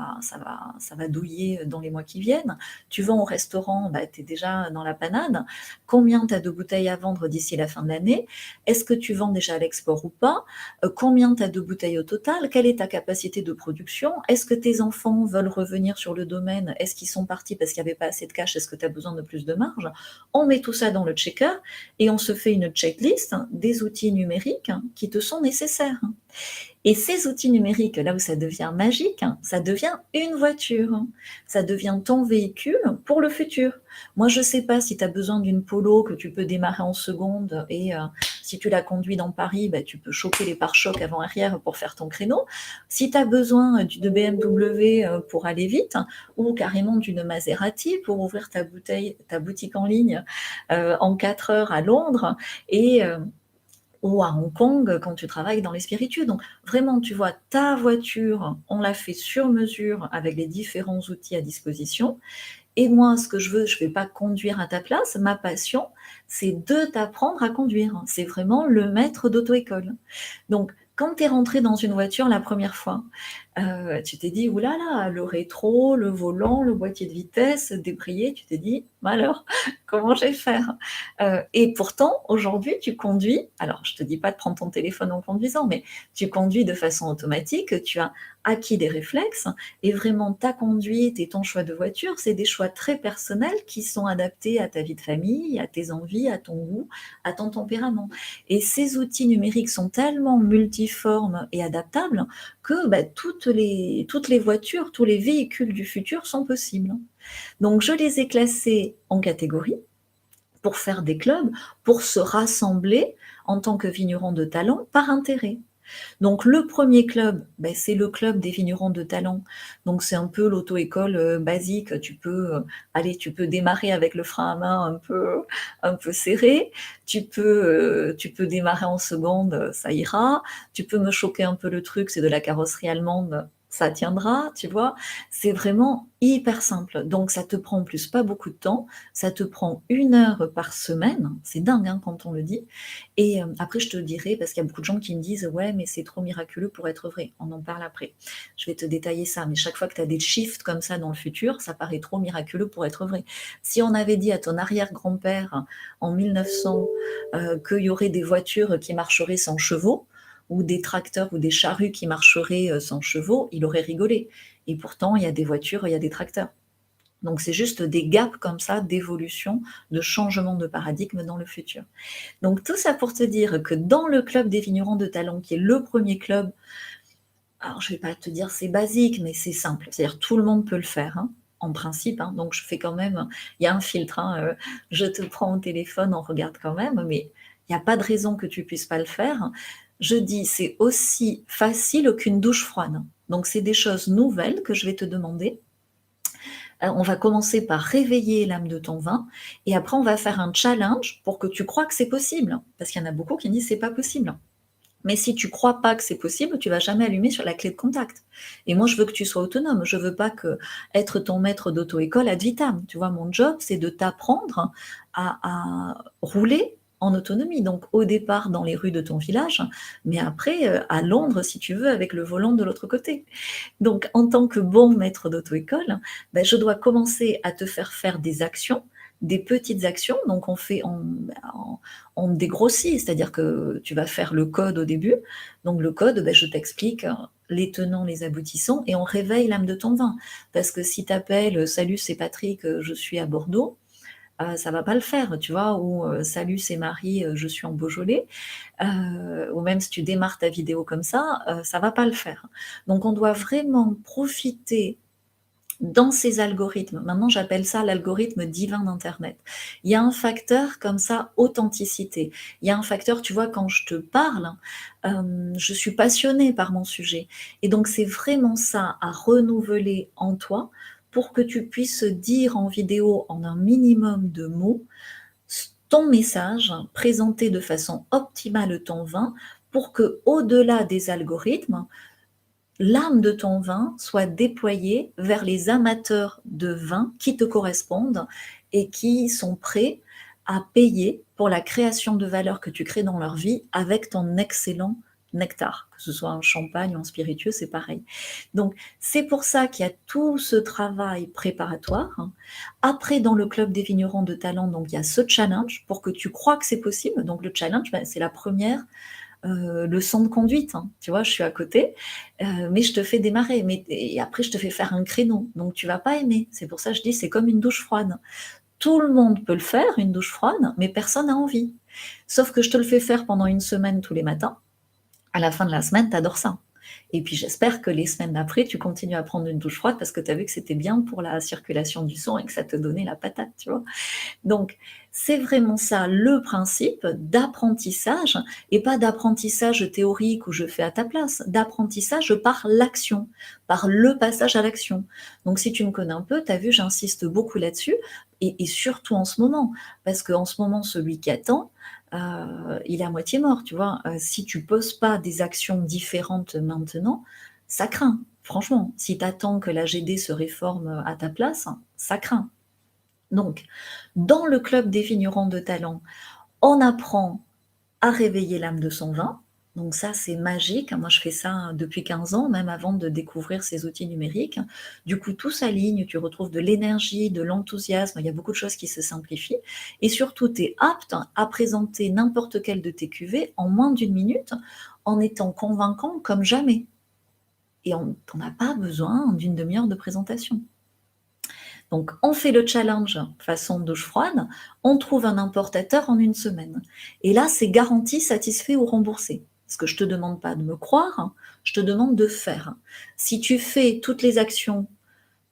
va douiller dans les mois qui viennent. Tu vends au restaurant, bah, tu es déjà dans la panade. Combien tu as de bouteilles à vendre d'ici la fin de l'année? Est-ce que tu vends déjà à l'export ou pas? Combien tu as de bouteilles au total? Quelle est ta capacité de production? Est-ce que tes enfants veulent revenir sur le domaine? Est-ce qu'ils sont partis parce qu'il n'y avait pas assez de cash? Est-ce que tu as besoin de plus de marge? On met tout ça dans le checker et on se fait une checklist des outils numériques qui te sont nécessaires. Et ces outils numériques, là où ça devient magique, ça devient une voiture. Ça devient ton véhicule pour le futur. Moi, je ne sais pas si tu as besoin d'une Polo que tu peux démarrer en seconde et si tu la conduis dans Paris, bah, tu peux choquer les pare-chocs avant-arrière pour faire ton créneau. Si tu as besoin de BMW pour aller vite ou carrément d'une Maserati pour ouvrir ta boutique en ligne en 4 heures à Londres et ou à Hong Kong quand tu travailles dans les spiritueux. Donc vraiment, tu vois, ta voiture, on l'a fait sur mesure avec les différents outils à disposition. Et moi, ce que je veux, je ne vais pas conduire à ta place. Ma passion, c'est de t'apprendre à conduire. C'est vraiment le maître d'auto-école. Donc, quand tu es rentré dans une voiture la première fois, tu t'es dit, oulala, là là, le rétro, le volant, le boîtier de vitesse, débrayé, tu t'es dit, bah alors, comment je vais faire? Et pourtant, aujourd'hui, tu conduis, alors je ne te dis pas de prendre ton téléphone en conduisant, mais tu conduis de façon automatique, tu as acquis des réflexes, et vraiment ta conduite et ton choix de voiture, c'est des choix très personnels qui sont adaptés à ta vie de famille, à tes envies, à ton goût, à ton tempérament. Et ces outils numériques sont tellement multiformes et adaptables que bah, toutes les voitures, tous les véhicules du futur sont possibles. Donc je les ai classés en catégories pour faire des clubs, pour se rassembler en tant que vignerons de talent par intérêt. Donc le premier club, ben, c'est le club des vignerons de talent. Donc c'est un peu l'auto-école basique. Tu peux démarrer avec le frein à main un peu serré. Tu peux démarrer en seconde, ça ira. Tu peux me choquer un peu le truc, c'est de la carrosserie allemande, ça tiendra, tu vois. C'est vraiment hyper simple. Donc ça te prend en plus pas beaucoup de temps. Ça te prend 1 heure par semaine. C'est dingue hein, quand on le dit. Et après, je te dirai, parce qu'il y a beaucoup de gens qui me disent ouais, mais c'est trop miraculeux pour être vrai. On en parle après. Je vais te détailler ça. Mais chaque fois que tu as des shifts comme ça dans le futur, ça paraît trop miraculeux pour être vrai. Si on avait dit à ton arrière-grand-père en 1900 qu'il y aurait des voitures qui marcheraient sans chevaux, ou des tracteurs ou des charrues qui marcheraient sans chevaux, il aurait rigolé. Et pourtant, il y a des voitures, il y a des tracteurs. Donc c'est juste des gaps comme ça d'évolution, de changement de paradigme dans le futur. Donc tout ça pour te dire que dans le club des vignerons de talent, qui est le premier club, alors je ne vais pas te dire c'est basique, mais c'est simple. C'est-à-dire tout le monde peut le faire, hein, en principe. Hein. Donc je fais quand même, il y a un filtre. Hein, je te prends au téléphone, on regarde quand même, mais il n'y a pas de raison que tu ne puisses pas le faire. Je dis c'est aussi facile qu'une douche froide. Donc c'est des choses nouvelles que je vais te demander. On va commencer par réveiller l'âme de ton vin et après on va faire un challenge pour que tu crois que c'est possible. Parce qu'il y en a beaucoup qui disent c'est pas possible. Mais si tu crois pas que c'est possible, tu vas jamais allumer sur la clé de contact. Et moi, je veux que tu sois autonome. Je veux pas que être ton maître d'auto-école ad vitam. Tu vois, mon job, c'est de t'apprendre à rouler en autonomie. Donc, au départ, dans les rues de ton village, mais après, à Londres, si tu veux, avec le volant de l'autre côté. Donc, en tant que bon maître d'auto-école, ben, je dois commencer à te faire faire des actions, des petites actions. Donc, on dégrossit, c'est-à-dire que tu vas faire le code au début. Donc, le code, ben, je t'explique les tenants, les aboutissants, et on réveille l'âme de ton vin. Parce que si tu appelles Salut, c'est Patrick, je suis à Bordeaux, ça va pas le faire, tu vois, ou Salut, c'est Marie, je suis en Beaujolais, ou même si tu démarres ta vidéo comme ça va pas le faire. Donc on doit vraiment profiter dans ces algorithmes. Maintenant, j'appelle ça l'algorithme divin d'Internet. Il y a un facteur comme ça, authenticité. Il y a un facteur, tu vois, quand je te parle, je suis passionnée par mon sujet. Et donc, c'est vraiment ça à renouveler en toi pour que tu puisses dire en vidéo, en un minimum de mots, ton message, présenter de façon optimale ton vin pour que, au-delà des algorithmes, l'âme de ton vin soit déployée vers les amateurs de vin qui te correspondent et qui sont prêts à payer pour la création de valeur que tu crées dans leur vie avec ton excellent nectar, que ce soit un champagne ou un spiritueux, c'est pareil. Donc, c'est pour ça qu'il y a tout ce travail préparatoire, hein. Après, dans le club des vignerons de talent, donc il y a ce challenge pour que tu crois que c'est possible. Donc le challenge, bah, c'est la première leçon de conduite, hein. Tu vois, je suis à côté, mais je te fais démarrer. Et après, je te fais faire un créneau. Donc tu vas pas aimer. C'est pour ça que je dis, c'est comme une douche froide. Tout le monde peut le faire, une douche froide, mais personne n'a envie. Sauf que je te le fais faire pendant une semaine tous les matins. À la fin de la semaine, tu adores ça. Et puis j'espère que les semaines d'après, tu continues à prendre une douche froide parce que tu as vu que c'était bien pour la circulation du sang et que ça te donnait la patate, tu vois. Donc, c'est vraiment ça le principe d'apprentissage, et pas d'apprentissage théorique où je fais à ta place, d'apprentissage par l'action, par le passage à l'action. Donc, si tu me connais un peu, tu as vu, j'insiste beaucoup là-dessus, et surtout en ce moment, parce qu'en ce moment, celui qui attend, il est à moitié mort, tu vois. Si tu poses pas des actions différentes maintenant, ça craint. Franchement, si tu attends que la GD se réforme à ta place, ça craint. Donc, dans le club des vignerons de talent, on apprend à réveiller l'âme de son vin. Donc ça, c'est magique. Moi, je fais ça depuis 15 ans, même avant de découvrir ces outils numériques. Du coup, tout s'aligne, tu retrouves de l'énergie, de l'enthousiasme, il y a beaucoup de choses qui se simplifient. Et surtout, tu es apte à présenter n'importe quelle de tes cuvées en moins d'une minute, en étant convaincant comme jamais. Et on n'en a pas besoin d'une demi-heure de présentation. Donc, on fait le challenge façon douche froide, on trouve un importateur en une semaine. Et là, c'est garanti, satisfait ou remboursé. Parce que je ne te demande pas de me croire, hein, je te demande de faire. Si tu fais toutes les actions,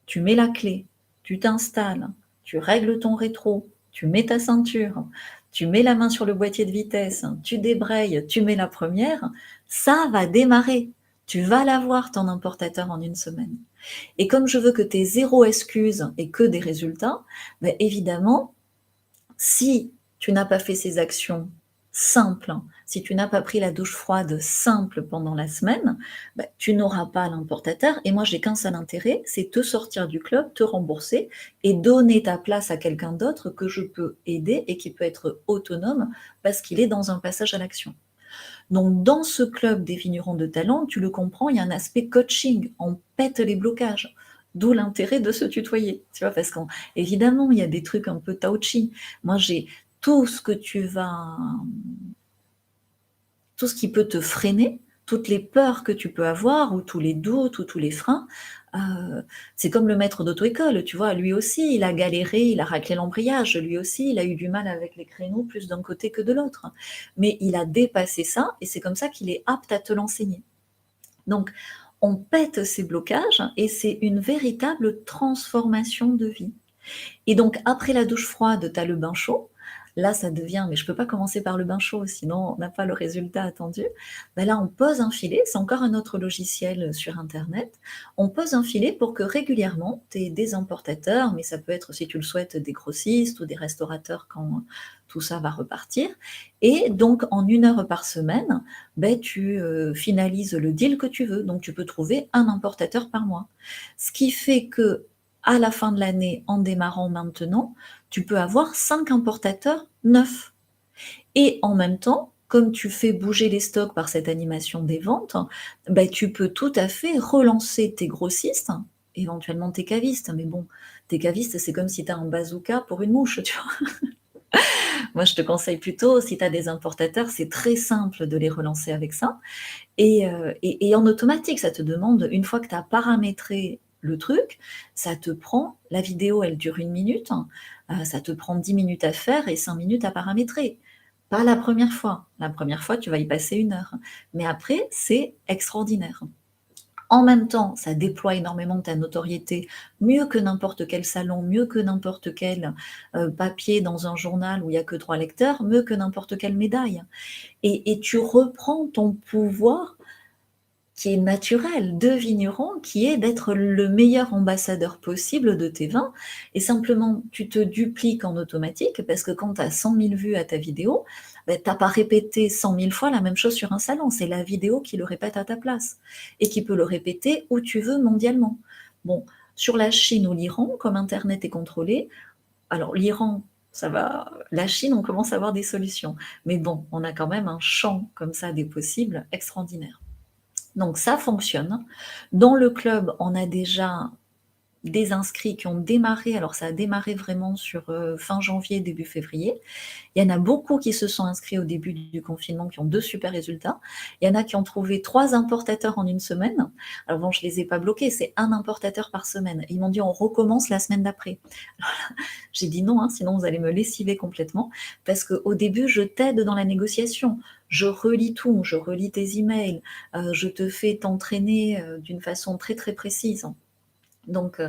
tu mets la clé, tu t'installes, tu règles ton rétro, tu mets ta ceinture, tu mets la main sur le boîtier de vitesse, tu débrayes, tu mets la première, ça va démarrer. Tu vas l'avoir, ton importateur, en une semaine. Et comme je veux que tu aies zéro excuse et que des résultats, ben évidemment, si tu n'as pas fait ces actions simples, si tu n'as pas pris la douche froide simple pendant la semaine, ben, tu n'auras pas l'importateur. Et moi, j'ai qu'un seul intérêt, c'est te sortir du club, te rembourser et donner ta place à quelqu'un d'autre que je peux aider et qui peut être autonome parce qu'il est dans un passage à l'action. Donc, dans ce club des vignerons de talent, tu le comprends, il y a un aspect coaching. On pète les blocages. D'où l'intérêt de se tutoyer. Tu vois, parce qu'évidemment, il y a des trucs un peu tao-chi. Moi, j'ai tout ce que tu vas. Tout ce qui peut te freiner, toutes les peurs que tu peux avoir, ou tous les doutes, ou tous les freins. C'est comme le maître d'auto-école, tu vois, lui aussi, il a galéré, il a raclé l'embrayage, lui aussi, il a eu du mal avec les créneaux, plus d'un côté que de l'autre. Mais il a dépassé ça, et c'est comme ça qu'il est apte à te l'enseigner. Donc, on pète ces blocages, et c'est une véritable transformation de vie. Et donc, après la douche froide, tu as le bain chaud. Là, ça devient, mais je ne peux pas commencer par le bain chaud, sinon on n'a pas le résultat attendu. Ben là, on pose un filet, c'est encore un autre logiciel sur Internet. On pose un filet pour que régulièrement, tu aies des importateurs, mais ça peut être, si tu le souhaites, des grossistes ou des restaurateurs quand tout ça va repartir. Et donc, en 1 heure par semaine, ben, tu finalises le deal que tu veux. Donc, tu peux trouver un importateur par mois. Ce qui fait que à la fin de l'année, en démarrant maintenant, tu peux avoir 5 importateurs neufs. Et en même temps, comme tu fais bouger les stocks par cette animation des ventes, ben, tu peux tout à fait relancer tes grossistes, éventuellement tes cavistes. Mais bon, tes cavistes, c'est comme si tu as un bazooka pour une mouche, tu vois. Moi, je te conseille plutôt, si tu as des importateurs, c'est très simple de les relancer avec ça. Et en automatique, ça te demande, une fois que tu as paramétré le truc, ça te prend, la vidéo, elle dure 1 minute, ça te prend 10 minutes à faire et 5 minutes à paramétrer. Pas la première fois. La première fois, tu vas y passer 1 heure. Mais après, c'est extraordinaire. En même temps, ça déploie énormément ta notoriété, mieux que n'importe quel salon, mieux que n'importe quel papier dans un journal où il n'y a que 3 lecteurs, mieux que n'importe quelle médaille. Et tu reprends ton pouvoir qui est naturel de vigneron, qui est d'être le meilleur ambassadeur possible de tes vins. Et simplement, tu te dupliques en automatique, parce que quand tu as 100 000 vues à ta vidéo, ben, tu n'as pas répété 100 000 fois la même chose sur un salon. C'est la vidéo qui le répète à ta place et qui peut le répéter où tu veux mondialement. Bon, sur la Chine ou l'Iran, comme Internet est contrôlé, alors l'Iran, Ça va, la Chine, on commence à avoir des solutions. Mais bon, on a quand même un champ comme ça des possibles extraordinaire. Donc ça fonctionne. Dans le club, on a déjà des inscrits qui ont démarré. Alors ça a démarré vraiment sur fin janvier, début février. Il y en a beaucoup qui se sont inscrits au début du confinement, qui ont 2 super résultats. Il y en a qui ont trouvé 3 importateurs en une semaine. Alors bon, je les ai pas bloqués, c'est un importateur par semaine. Ils m'ont dit: «On recommence la semaine d'après». J'ai dit: «Non, hein, sinon vous allez me lessiver complètement», parce qu'au début, je t'aide dans la négociation. Je relis tout, je relis tes emails, je te fais t'entraîner, d'une façon très, très précise. Donc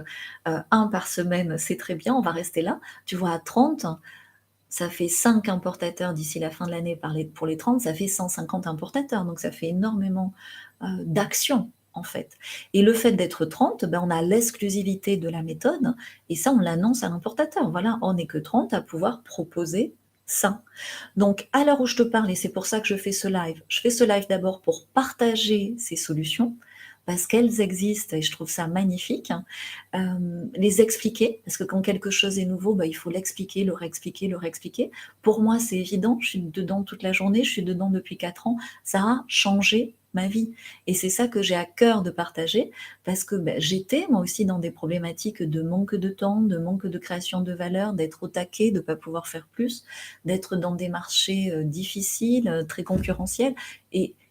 1 par semaine, c'est très bien, on va rester là. Tu vois, à 30, ça fait 5 importateurs d'ici la fin de l'année pour les 30, ça fait 150 importateurs, donc ça fait énormément d'actions en fait. Et le fait d'être 30, ben, on a l'exclusivité de la méthode, et ça on l'annonce à l'importateur. Voilà, on n'est que 30 à pouvoir proposer ça. Donc à l'heure où je te parle, et c'est pour ça que je fais ce live d'abord pour partager ces solutions, parce qu'elles existent et je trouve ça magnifique. Les expliquer, parce que quand quelque chose est nouveau, bah, il faut l'expliquer, le réexpliquer, le réexpliquer. Pour moi, c'est évident, je suis dedans toute la journée, je suis dedans depuis 4 ans, ça a changé ma vie. Et c'est ça que j'ai à cœur de partager, parce que bah, j'étais moi aussi dans des problématiques de manque de temps, de manque de création de valeur, d'être au taquet, de ne pas pouvoir faire plus, d'être dans des marchés difficiles, très concurrentiels.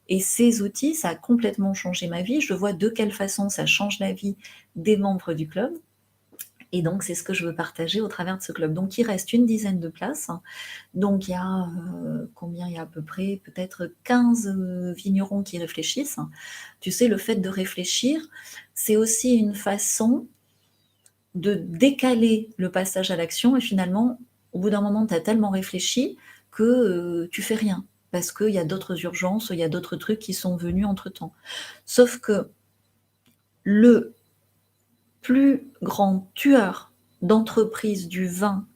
Et ces outils, ça a complètement changé ma vie. Je vois de quelle façon ça change la vie des membres du club. Et donc, c'est ce que je veux partager au travers de ce club. Donc, il reste une dizaine de places. Donc, il y a combien? Il y a à peu près peut-être 15 vignerons qui réfléchissent. Tu sais, le fait de réfléchir, c'est aussi une façon de décaler le passage à l'action. Et finalement, au bout d'un moment, tu as tellement réfléchi que tu fais rien. Parce qu'il y a d'autres urgences, il y a d'autres trucs qui sont venus entre-temps. Sauf que le plus grand tueur d'entreprise du vin,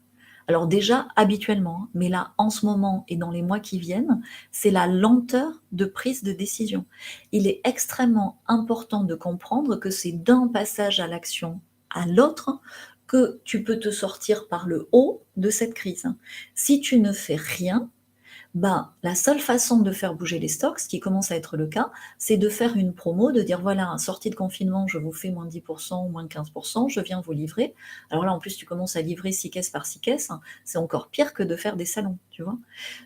alors déjà habituellement, hein, mais là en ce moment et dans les mois qui viennent, c'est la lenteur de prise de décision. Il est extrêmement important de comprendre que c'est d'un passage à l'action à l'autre que tu peux te sortir par le haut de cette crise. Si tu ne fais rien, ben, la seule façon de faire bouger les stocks, ce qui commence à être le cas, c'est de faire une promo, de dire voilà, sortie de confinement, je vous fais moins 10% ou moins 15%, je viens vous livrer. Alors là, en plus, tu commences à livrer 6 caisses par 6 caisses, hein, c'est encore pire que de faire des salons, tu vois.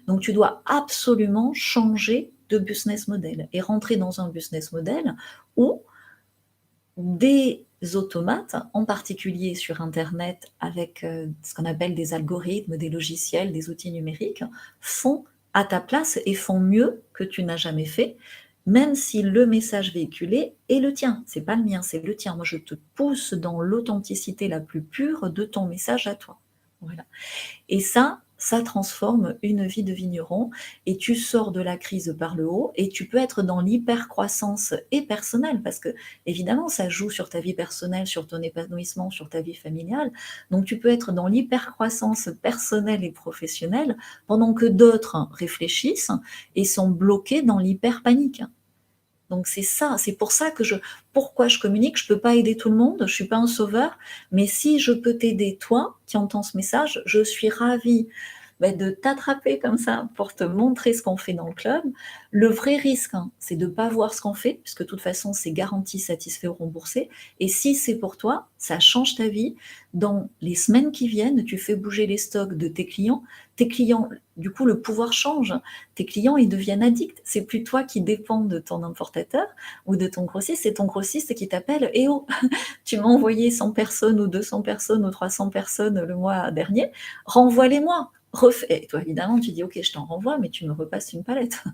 Donc, tu dois absolument changer de business model et rentrer dans un business model où des automates, en particulier sur Internet, avec ce qu'on appelle des algorithmes, des logiciels, des outils numériques, font à ta place et font mieux que tu n'as jamais fait, même si le message véhiculé est le tien. C'est pas le mien, c'est le tien. Moi, je te pousse dans l'authenticité la plus pure de ton message à toi. Voilà. Et ça transforme une vie de vigneron, et tu sors de la crise par le haut, et tu peux être dans l'hypercroissance et personnelle, parce que évidemment ça joue sur ta vie personnelle, sur ton épanouissement, sur ta vie familiale. Donc tu peux être dans l'hypercroissance personnelle et professionnelle pendant que d'autres réfléchissent et sont bloqués dans l'hyperpanique. Donc c'est ça, c'est pour ça que pourquoi je communique. Je peux pas aider tout le monde, je suis pas un sauveur, mais si je peux t'aider toi, qui entends ce message, je suis ravie de t'attraper comme ça pour te montrer ce qu'on fait dans le club. Le vrai risque, hein, c'est de pas voir ce qu'on fait, puisque de toute façon, c'est garanti, satisfait ou remboursé. Et si c'est pour toi, ça change ta vie. Dans les semaines qui viennent, tu fais bouger les stocks de tes clients. Tes clients, du coup, le pouvoir change. Tes clients, ils deviennent addicts. C'est plus toi qui dépends de ton importateur ou de ton grossiste, c'est ton grossiste qui t'appelle: «Eh oh, tu m'as envoyé 100 personnes ou 200 personnes ou 300 personnes le mois dernier, renvoie-les-moi». Et toi, évidemment, tu dis: «OK, je t'en renvoie, mais tu me repasses une palette».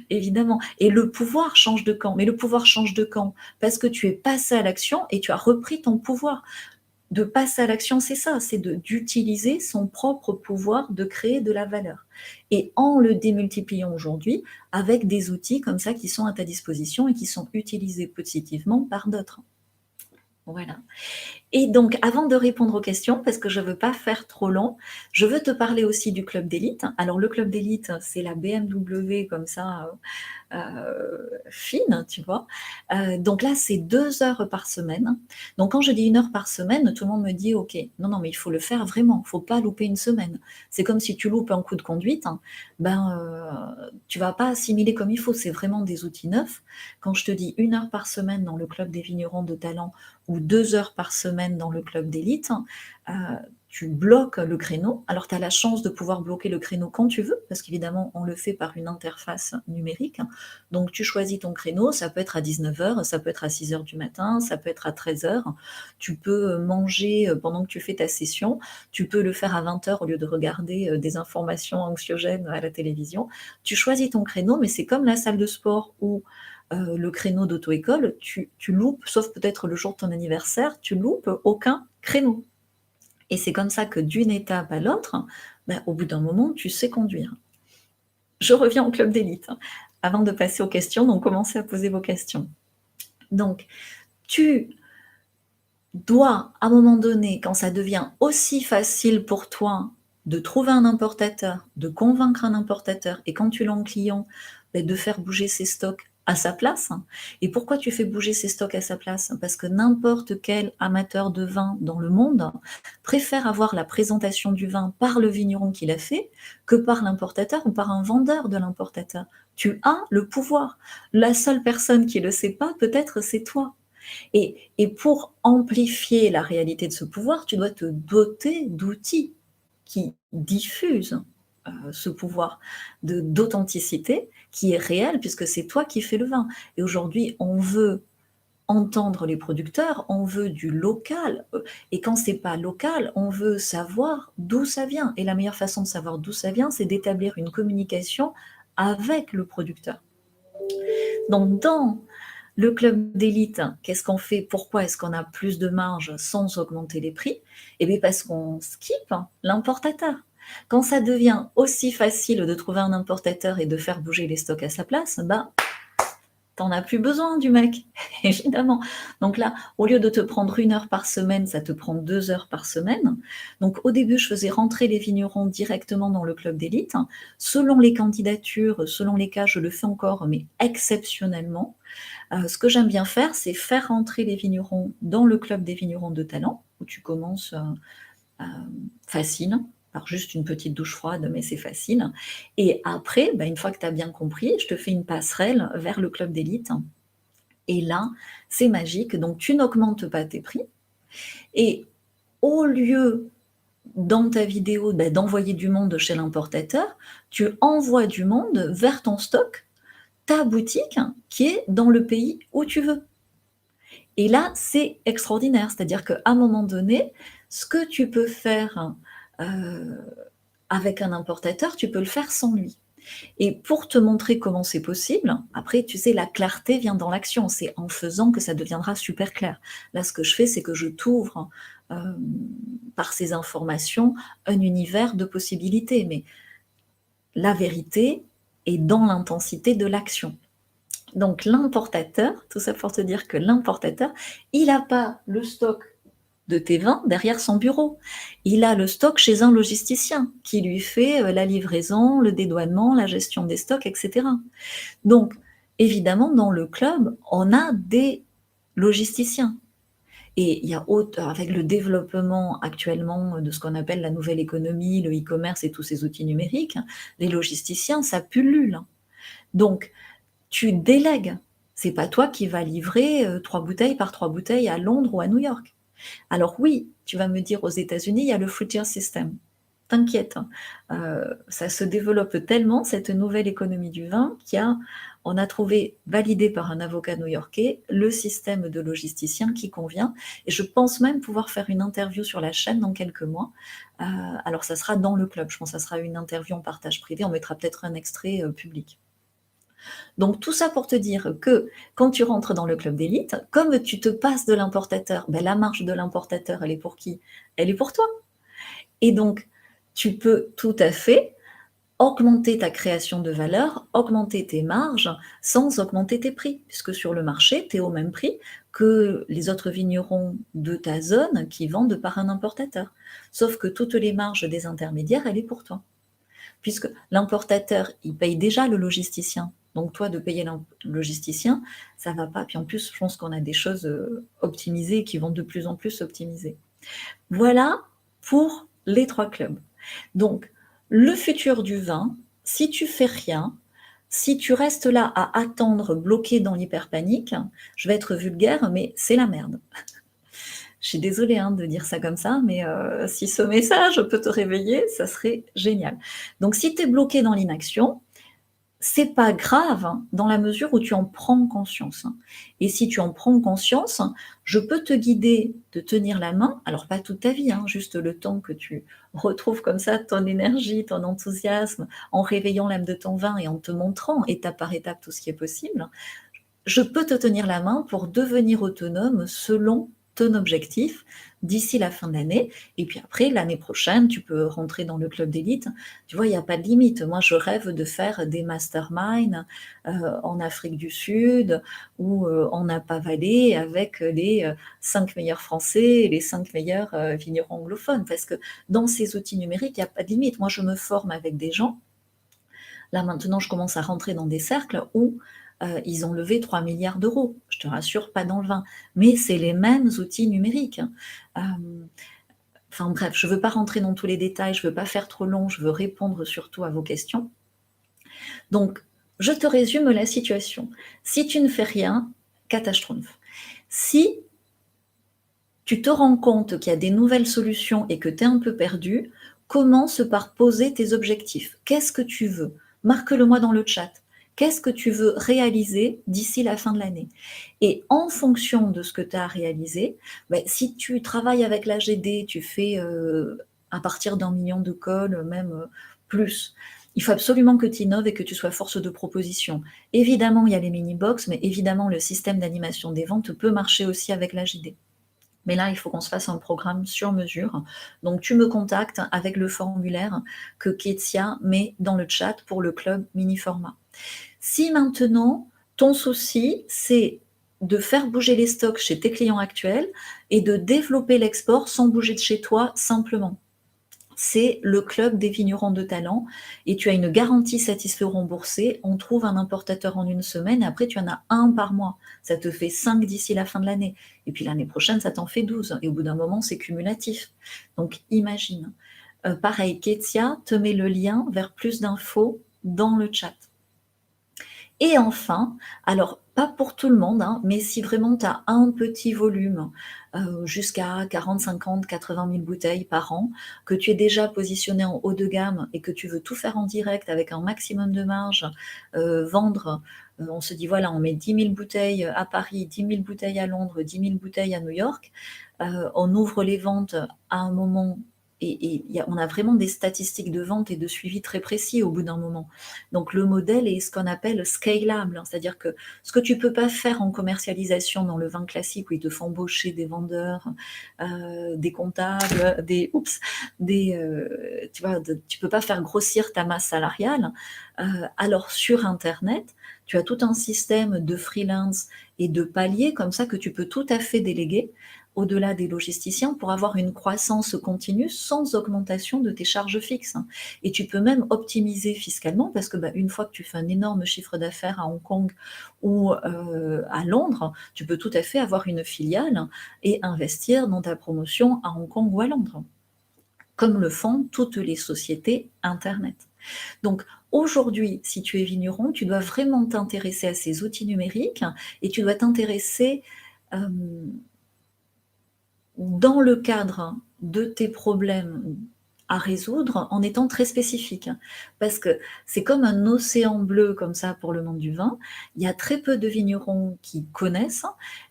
Évidemment. Et le pouvoir change de camp. Mais le pouvoir change de camp parce que tu es passé à l'action et tu as repris ton pouvoir. De passer à l'action, c'est ça, c'est d'utiliser son propre pouvoir de créer de la valeur. Et en le démultipliant aujourd'hui avec des outils comme ça qui sont à ta disposition et qui sont utilisés positivement par d'autres. Voilà. Et donc, avant de répondre aux questions, parce que je ne veux pas faire trop long, je veux te parler aussi du club d'élite. Alors, le club d'élite, c'est la BMW comme ça, fine, tu vois. Donc là, c'est 2 heures par semaine. Donc quand je dis 1 heure par semaine, tout le monde me dit, OK, non, non, mais il faut le faire vraiment, il ne faut pas louper une semaine. C'est comme si tu loupes un coup de conduite, hein, tu ne vas pas assimiler comme il faut, c'est vraiment des outils neufs. Quand je te dis 1 heure par semaine dans le club des vignerons de talent ou 2 heures par semaine dans le club d'élite, euh, tu bloques le créneau. Alors, tu as la chance de pouvoir bloquer le créneau quand tu veux, parce qu'évidemment, on le fait par une interface numérique. Donc, tu choisis ton créneau, ça peut être à 19 heures, ça peut être à 6 heures du matin, ça peut être à 13 heures. Tu peux manger pendant que tu fais ta session, tu peux le faire à 20 heures au lieu de regarder des informations anxiogènes à la télévision. Tu choisis ton créneau, mais c'est comme la salle de sport où le créneau d'auto-école, tu loupes, sauf peut-être le jour de ton anniversaire, tu loupes aucun créneau. Et c'est comme ça que d'une étape à l'autre, au bout d'un moment, tu sais conduire. Je reviens au club d'élite, avant de passer aux questions, donc commencez à poser vos questions. Donc, tu dois, à un moment donné, quand ça devient aussi facile pour toi de trouver un importateur, de convaincre un importateur, et quand tu l'as en client, de faire bouger ses stocks à sa place. Et pourquoi tu fais bouger ses stocks à sa place? Parce que n'importe quel amateur de vin dans le monde préfère avoir la présentation du vin par le vigneron qui l'a fait que par l'importateur ou par un vendeur de l'importateur. Tu as le pouvoir. La seule personne qui ne le sait pas, peut-être, c'est toi. Et pour amplifier la réalité de ce pouvoir, tu dois te doter d'outils qui diffusent ce pouvoir d'authenticité qui est réel, puisque c'est toi qui fais le vin. Et aujourd'hui, on veut entendre les producteurs, on veut du local. Et quand c'est pas local, on veut savoir d'où ça vient. Et la meilleure façon de savoir d'où ça vient, c'est d'établir une communication avec le producteur. Donc, dans le club d'élite, qu'est-ce qu'on fait? Pourquoi est-ce qu'on a plus de marge sans augmenter les prix? Eh bien, parce qu'on skip l'importateur. Quand ça devient aussi facile de trouver un importateur et de faire bouger les stocks à sa place, t'en as plus besoin du mec, évidemment. Donc là, au lieu de te prendre 1 heure par semaine, ça te prend 2 heures par semaine. Donc au début, je faisais rentrer les vignerons directement dans le club d'élite. Selon les candidatures, selon les cas, je le fais encore, mais exceptionnellement. Ce que j'aime bien faire, c'est faire rentrer les vignerons dans le club des vignerons de talent, où tu commences facile, par juste une petite douche froide, mais c'est facile. Et après, une fois que tu as bien compris, je te fais une passerelle vers le club d'élite. Et là, c'est magique. Donc, tu n'augmentes pas tes prix. Et au lieu, dans ta vidéo, d'envoyer du monde chez l'importateur, tu envoies du monde vers ton stock, ta boutique, qui est dans le pays où tu veux. Et là, c'est extraordinaire. C'est-à-dire qu'à un moment donné, ce que tu peux faire avec un importateur, tu peux le faire sans lui. Et pour te montrer comment c'est possible, après, tu sais, la clarté vient dans l'action. C'est en faisant que ça deviendra super clair. Là, ce que je fais, c'est que je t'ouvre par ces informations un univers de possibilités. Mais la vérité est dans l'intensité de l'action. Donc l'importateur, tout ça pour te dire que l'importateur, il n'a pas le stock de tes vins derrière son bureau. Il a le stock chez un logisticien qui lui fait la livraison, le dédouanement, la gestion des stocks, etc. Donc, évidemment, dans le club, on a des logisticiens. Et il y a avec le développement actuellement de ce qu'on appelle la nouvelle économie, le e-commerce et tous ces outils numériques, les logisticiens, ça pullule. Donc, tu délègues. C'est pas toi qui vas livrer 3 bouteilles par 3 bouteilles à Londres ou à New York. Alors oui, tu vas me dire aux États-Unis, il y a le fruit tier system. T'inquiète, ça se développe tellement, cette nouvelle économie du vin, on a trouvé, validé par un avocat new-yorkais, le système de logisticien qui convient. Et je pense même pouvoir faire une interview sur la chaîne dans quelques mois. Alors ça sera dans le club, je pense que ça sera une interview en partage privé, on mettra peut-être un extrait public. Donc tout ça pour te dire que quand tu rentres dans le club d'élite, comme tu te passes de l'importateur, la marge de l'importateur, elle est pour qui? Elle est pour toi. Et donc, tu peux tout à fait augmenter ta création de valeur, augmenter tes marges sans augmenter tes prix, puisque sur le marché, tu es au même prix que les autres vignerons de ta zone qui vendent par un importateur. Sauf que toutes les marges des intermédiaires, elle est pour toi. Puisque l'importateur, il paye déjà le logisticien. Donc toi, de payer le logisticien, ça va pas. Puis en plus, je pense qu'on a des choses optimisées qui vont de plus en plus s'optimiser. Voilà pour les 3 clubs. Donc, le futur du vin, si tu fais rien, si tu restes là à attendre, bloqué dans l'hyperpanique, je vais être vulgaire, mais c'est la merde. Je suis désolée hein, de dire ça comme ça, mais si ce message peut te réveiller, ça serait génial. Donc, si tu es bloqué dans l'inaction, c'est pas grave hein, dans la mesure où tu en prends conscience. Et si tu en prends conscience, je peux te guider, te tenir la main, alors pas toute ta vie, hein, juste le temps que tu retrouves comme ça ton énergie, ton enthousiasme, en réveillant l'âme de ton vin et en te montrant étape par étape tout ce qui est possible. Je peux te tenir la main pour devenir autonome selon ton objectif d'ici la fin de l'année. Et puis après, l'année prochaine, tu peux rentrer dans le club d'élite. Tu vois, il n'y a pas de limite. Moi, je rêve de faire des masterminds en Afrique du Sud ou en Napa Valley avec les 5 meilleurs Français et les 5 meilleurs vignerons anglophones. Parce que dans ces outils numériques, il n'y a pas de limite. Moi, je me forme avec des gens. Là, maintenant, je commence à rentrer dans des cercles où ils ont levé 3 milliards d'euros. Je te rassure, pas dans le vin. Mais c'est les mêmes outils numériques. Enfin bref, je ne veux pas rentrer dans tous les détails, je ne veux pas faire trop long, je veux répondre surtout à vos questions. Donc, je te résume la situation. Si tu ne fais rien, catastrophe. Si tu te rends compte qu'il y a des nouvelles solutions et que tu es un peu perdu, commence par poser tes objectifs. Qu'est-ce que tu veux? Marque-le-moi dans le chat. Qu'est-ce que tu veux réaliser d'ici la fin de l'année? Et en fonction de ce que tu as réalisé, ben, si tu travailles avec l'AGD, tu fais à partir d'1 million de cols, même plus. Il faut absolument que tu innoves et que tu sois force de proposition. Évidemment, il y a les mini-box, mais évidemment, le système d'animation des ventes peut marcher aussi avec l'AGD. Mais là, il faut qu'on se fasse un programme sur mesure. Donc, tu me contactes avec le formulaire que Ketia met dans le chat pour le club mini-format. Si maintenant, ton souci, c'est de faire bouger les stocks chez tes clients actuels et de développer l'export sans bouger de chez toi simplement, c'est le club des vignerons de talent et tu as une garantie satisfait ou remboursé. On trouve un importateur en 1 semaine et après tu en as 1 par mois. Ça te fait 5 d'ici la fin de l'année. Et puis l'année prochaine, ça t'en fait 12. Et au bout d'un moment, c'est cumulatif. Donc imagine. Pareil, Ketia te met le lien vers plus d'infos dans le chat. Et enfin, alors pas pour tout le monde, hein, mais si vraiment tu as un petit volume, jusqu'à 40, 50, 80 000 bouteilles par an, que tu es déjà positionné en haut de gamme et que tu veux tout faire en direct avec un maximum de marge, vendre, on se dit voilà, on met 10 000 bouteilles à Paris, 10 000 bouteilles à Londres, 10 000 bouteilles à New York, on ouvre les ventes à un moment et on a vraiment des statistiques de vente et de suivi très précis au bout d'un moment. Donc le modèle est ce qu'on appelle scalable, hein, c'est-à-dire que ce que tu ne peux pas faire en commercialisation dans le vin classique où ils te font embaucher des vendeurs, des comptables, tu vois, tu ne peux pas faire grossir ta masse salariale. Alors sur Internet, tu as tout un système de freelance et de paliers comme ça que tu peux tout à fait déléguer au-delà des logisticiens pour avoir une croissance continue sans augmentation de tes charges fixes. Et tu peux même optimiser fiscalement parce que une fois que tu fais un énorme chiffre d'affaires à Hong Kong ou à Londres, tu peux tout à fait avoir une filiale et investir dans ta promotion à Hong Kong ou à Londres, comme le font toutes les sociétés Internet. Donc aujourd'hui, si tu es vigneron, tu dois vraiment t'intéresser à ces outils numériques et tu dois t'intéresser dans le cadre de tes problèmes à résoudre en étant très spécifique. Parce que c'est comme un océan bleu comme ça pour le monde du vin. Il y a très peu de vignerons qui connaissent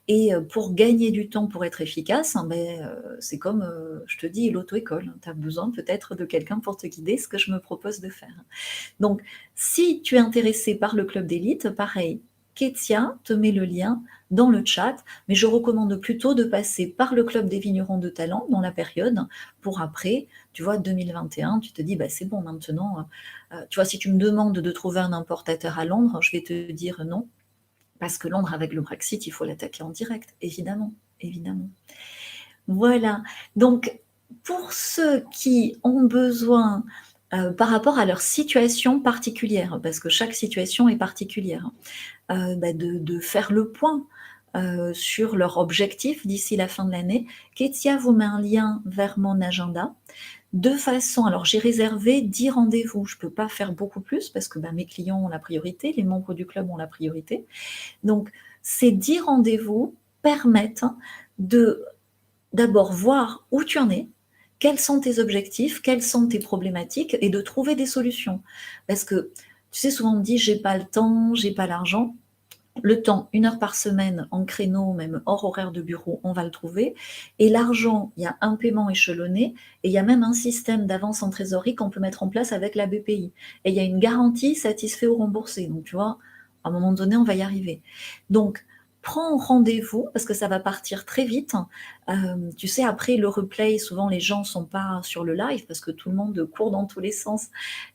et pour gagner du temps, pour être efficace, c'est comme, je te dis, l'auto-école. Tu as besoin peut-être de quelqu'un pour te guider, ce que je me propose de faire. Donc, si tu es intéressé par le club d'élite, pareil, Kétia te met le lien dans le chat, mais je recommande plutôt de passer par le club des vignerons de talent dans la période pour après, tu vois, 2021, tu te dis, bah, c'est bon maintenant. Tu vois, si tu me demandes de trouver un importateur à Londres, je vais te dire non, parce que Londres, avec le Brexit, il faut l'attaquer en direct, évidemment, évidemment. Voilà, donc pour ceux qui ont besoin, par rapport à leur situation particulière, parce que chaque situation est particulière, bah, de faire le point sur leur objectif d'ici la fin de l'année. Kétia vous met un lien vers mon agenda. De façon, alors j'ai réservé 10 rendez-vous, je ne peux pas faire beaucoup plus parce que bah, mes clients ont la priorité, les membres du club ont la priorité. Donc ces 10 rendez-vous permettent de d'abord voir où tu en es, quels sont tes objectifs, quelles sont tes problématiques et de trouver des solutions. Parce que, tu sais, souvent on me dit, j'ai pas le temps, j'ai pas l'argent. Le temps, 1 heure par semaine, en créneau, même hors horaire de bureau, on va le trouver. Et l'argent, il y a un paiement échelonné et il y a même un système d'avance en trésorerie qu'on peut mettre en place avec la BPI. Et il y a une garantie satisfait ou remboursé. Donc, tu vois, à un moment donné, on va y arriver. Donc, prends rendez-vous parce que ça va partir très vite. Tu sais, après le replay, souvent les gens ne sont pas sur le live parce que tout le monde court dans tous les sens.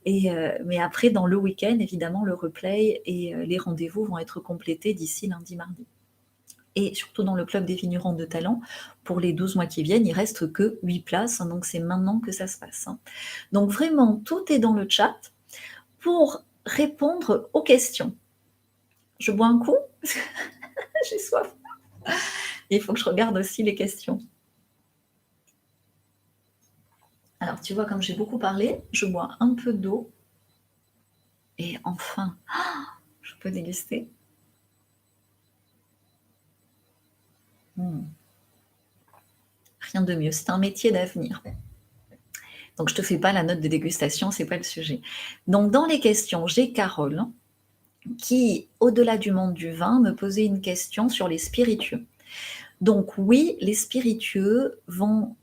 Mais après, dans le week-end, évidemment, le replay et les rendez-vous vont être complétés d'ici lundi, mardi. Et surtout dans le club des vignerons de talent, pour les 12 mois qui viennent, il reste que 8 places, donc c'est maintenant que ça se passe. Donc vraiment, tout est dans le chat pour répondre aux questions. Je bois un coup, j'ai soif. Il faut que je regarde aussi les questions. Alors, tu vois, comme j'ai beaucoup parlé, je bois un peu d'eau. Et enfin, je peux déguster. Rien de mieux, c'est un métier d'avenir. Donc, je ne te fais pas la note de dégustation, ce n'est pas le sujet. Donc, dans les questions, j'ai Carole qui, au-delà du monde du vin, me posait une question sur les spiritueux. Donc, oui, les spiritueux vont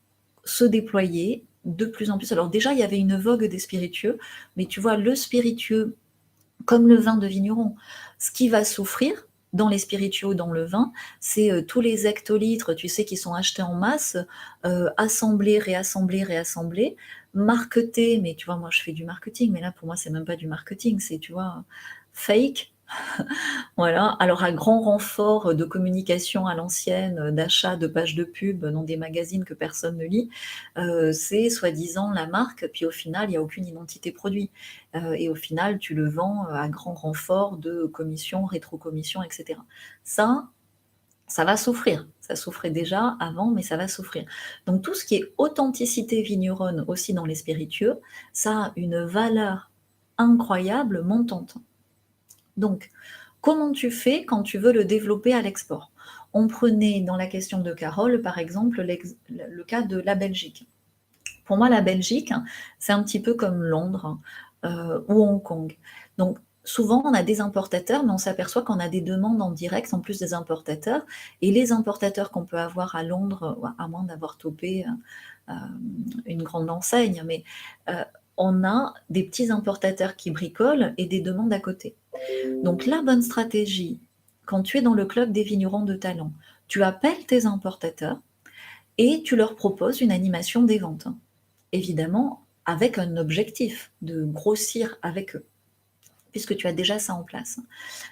se déployer de plus en plus. Alors déjà, il y avait une vogue des spiritueux, mais tu vois, le spiritueux, comme le vin de vigneron, ce qui va souffrir dans les spiritueux, dans le vin, c'est tous les hectolitres, tu sais, qui sont achetés en masse, assemblés, réassemblés, réassemblés, marketés, mais tu vois, moi je fais du marketing, mais là pour moi c'est même pas du marketing, c'est, tu vois, fake. Voilà, alors à grand renfort de communication à l'ancienne, d'achat de pages de pub dans des magazines que personne ne lit, c'est soi-disant la marque, puis au final, il n'y a aucune identité produit. Et au final, tu le vends à grand renfort de commissions, rétrocommissions, etc. Ça va souffrir. Ça souffrait déjà avant, mais ça va souffrir. Donc tout ce qui est authenticité vigneronne aussi dans les spiritueux, ça a une valeur incroyable montante. Donc, comment tu fais quand tu veux le développer à l'export? On prenait dans la question de Carole, par exemple, le cas de la Belgique. Pour moi, la Belgique, c'est un petit peu comme Londres ou Hong Kong. Donc, souvent, on a des importateurs, mais on s'aperçoit qu'on a des demandes en direct en plus des importateurs. Et les importateurs qu'on peut avoir à Londres, à moins d'avoir topé une grande enseigne, mais on a des petits importateurs qui bricolent et des demandes à côté. Donc la bonne stratégie, quand tu es dans le club des vignerons de talent, tu appelles tes importateurs et tu leur proposes une animation des ventes. Évidemment, avec un objectif de grossir avec eux, puisque tu as déjà ça en place.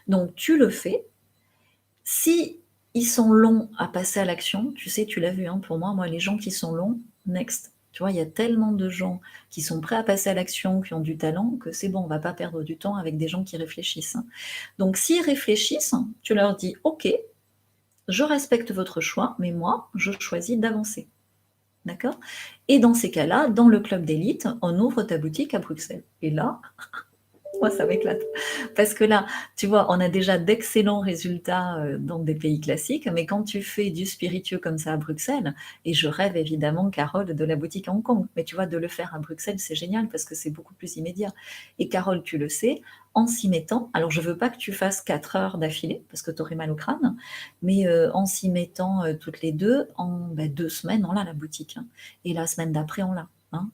Donc tu le fais. Si ils sont longs à passer à l'action, tu sais, tu l'as vu, hein, pour moi, les gens qui sont longs, next. Tu vois, il y a tellement de gens qui sont prêts à passer à l'action, qui ont du talent, que c'est bon, on ne va pas perdre du temps avec des gens qui réfléchissent. Donc, s'ils réfléchissent, tu leur dis, OK, je respecte votre choix, mais moi, je choisis d'avancer. D'accord? Et dans ces cas-là, dans le club d'élite, on ouvre ta boutique à Bruxelles. Et là, moi, ça m'éclate. Parce que là, tu vois, on a déjà d'excellents résultats dans des pays classiques, mais quand tu fais du spiritueux comme ça à Bruxelles, et je rêve évidemment, Carole, de la boutique à Hong Kong, mais tu vois, de le faire à Bruxelles, c'est génial parce que c'est beaucoup plus immédiat. Et Carole, tu le sais, en s'y mettant, alors je veux pas que tu fasses 4 heures d'affilée, parce que tu aurais mal au crâne, mais en s'y mettant toutes les deux, en 2 semaines, on l'a la boutique. Hein. Et la semaine d'après, on l'a. Hein.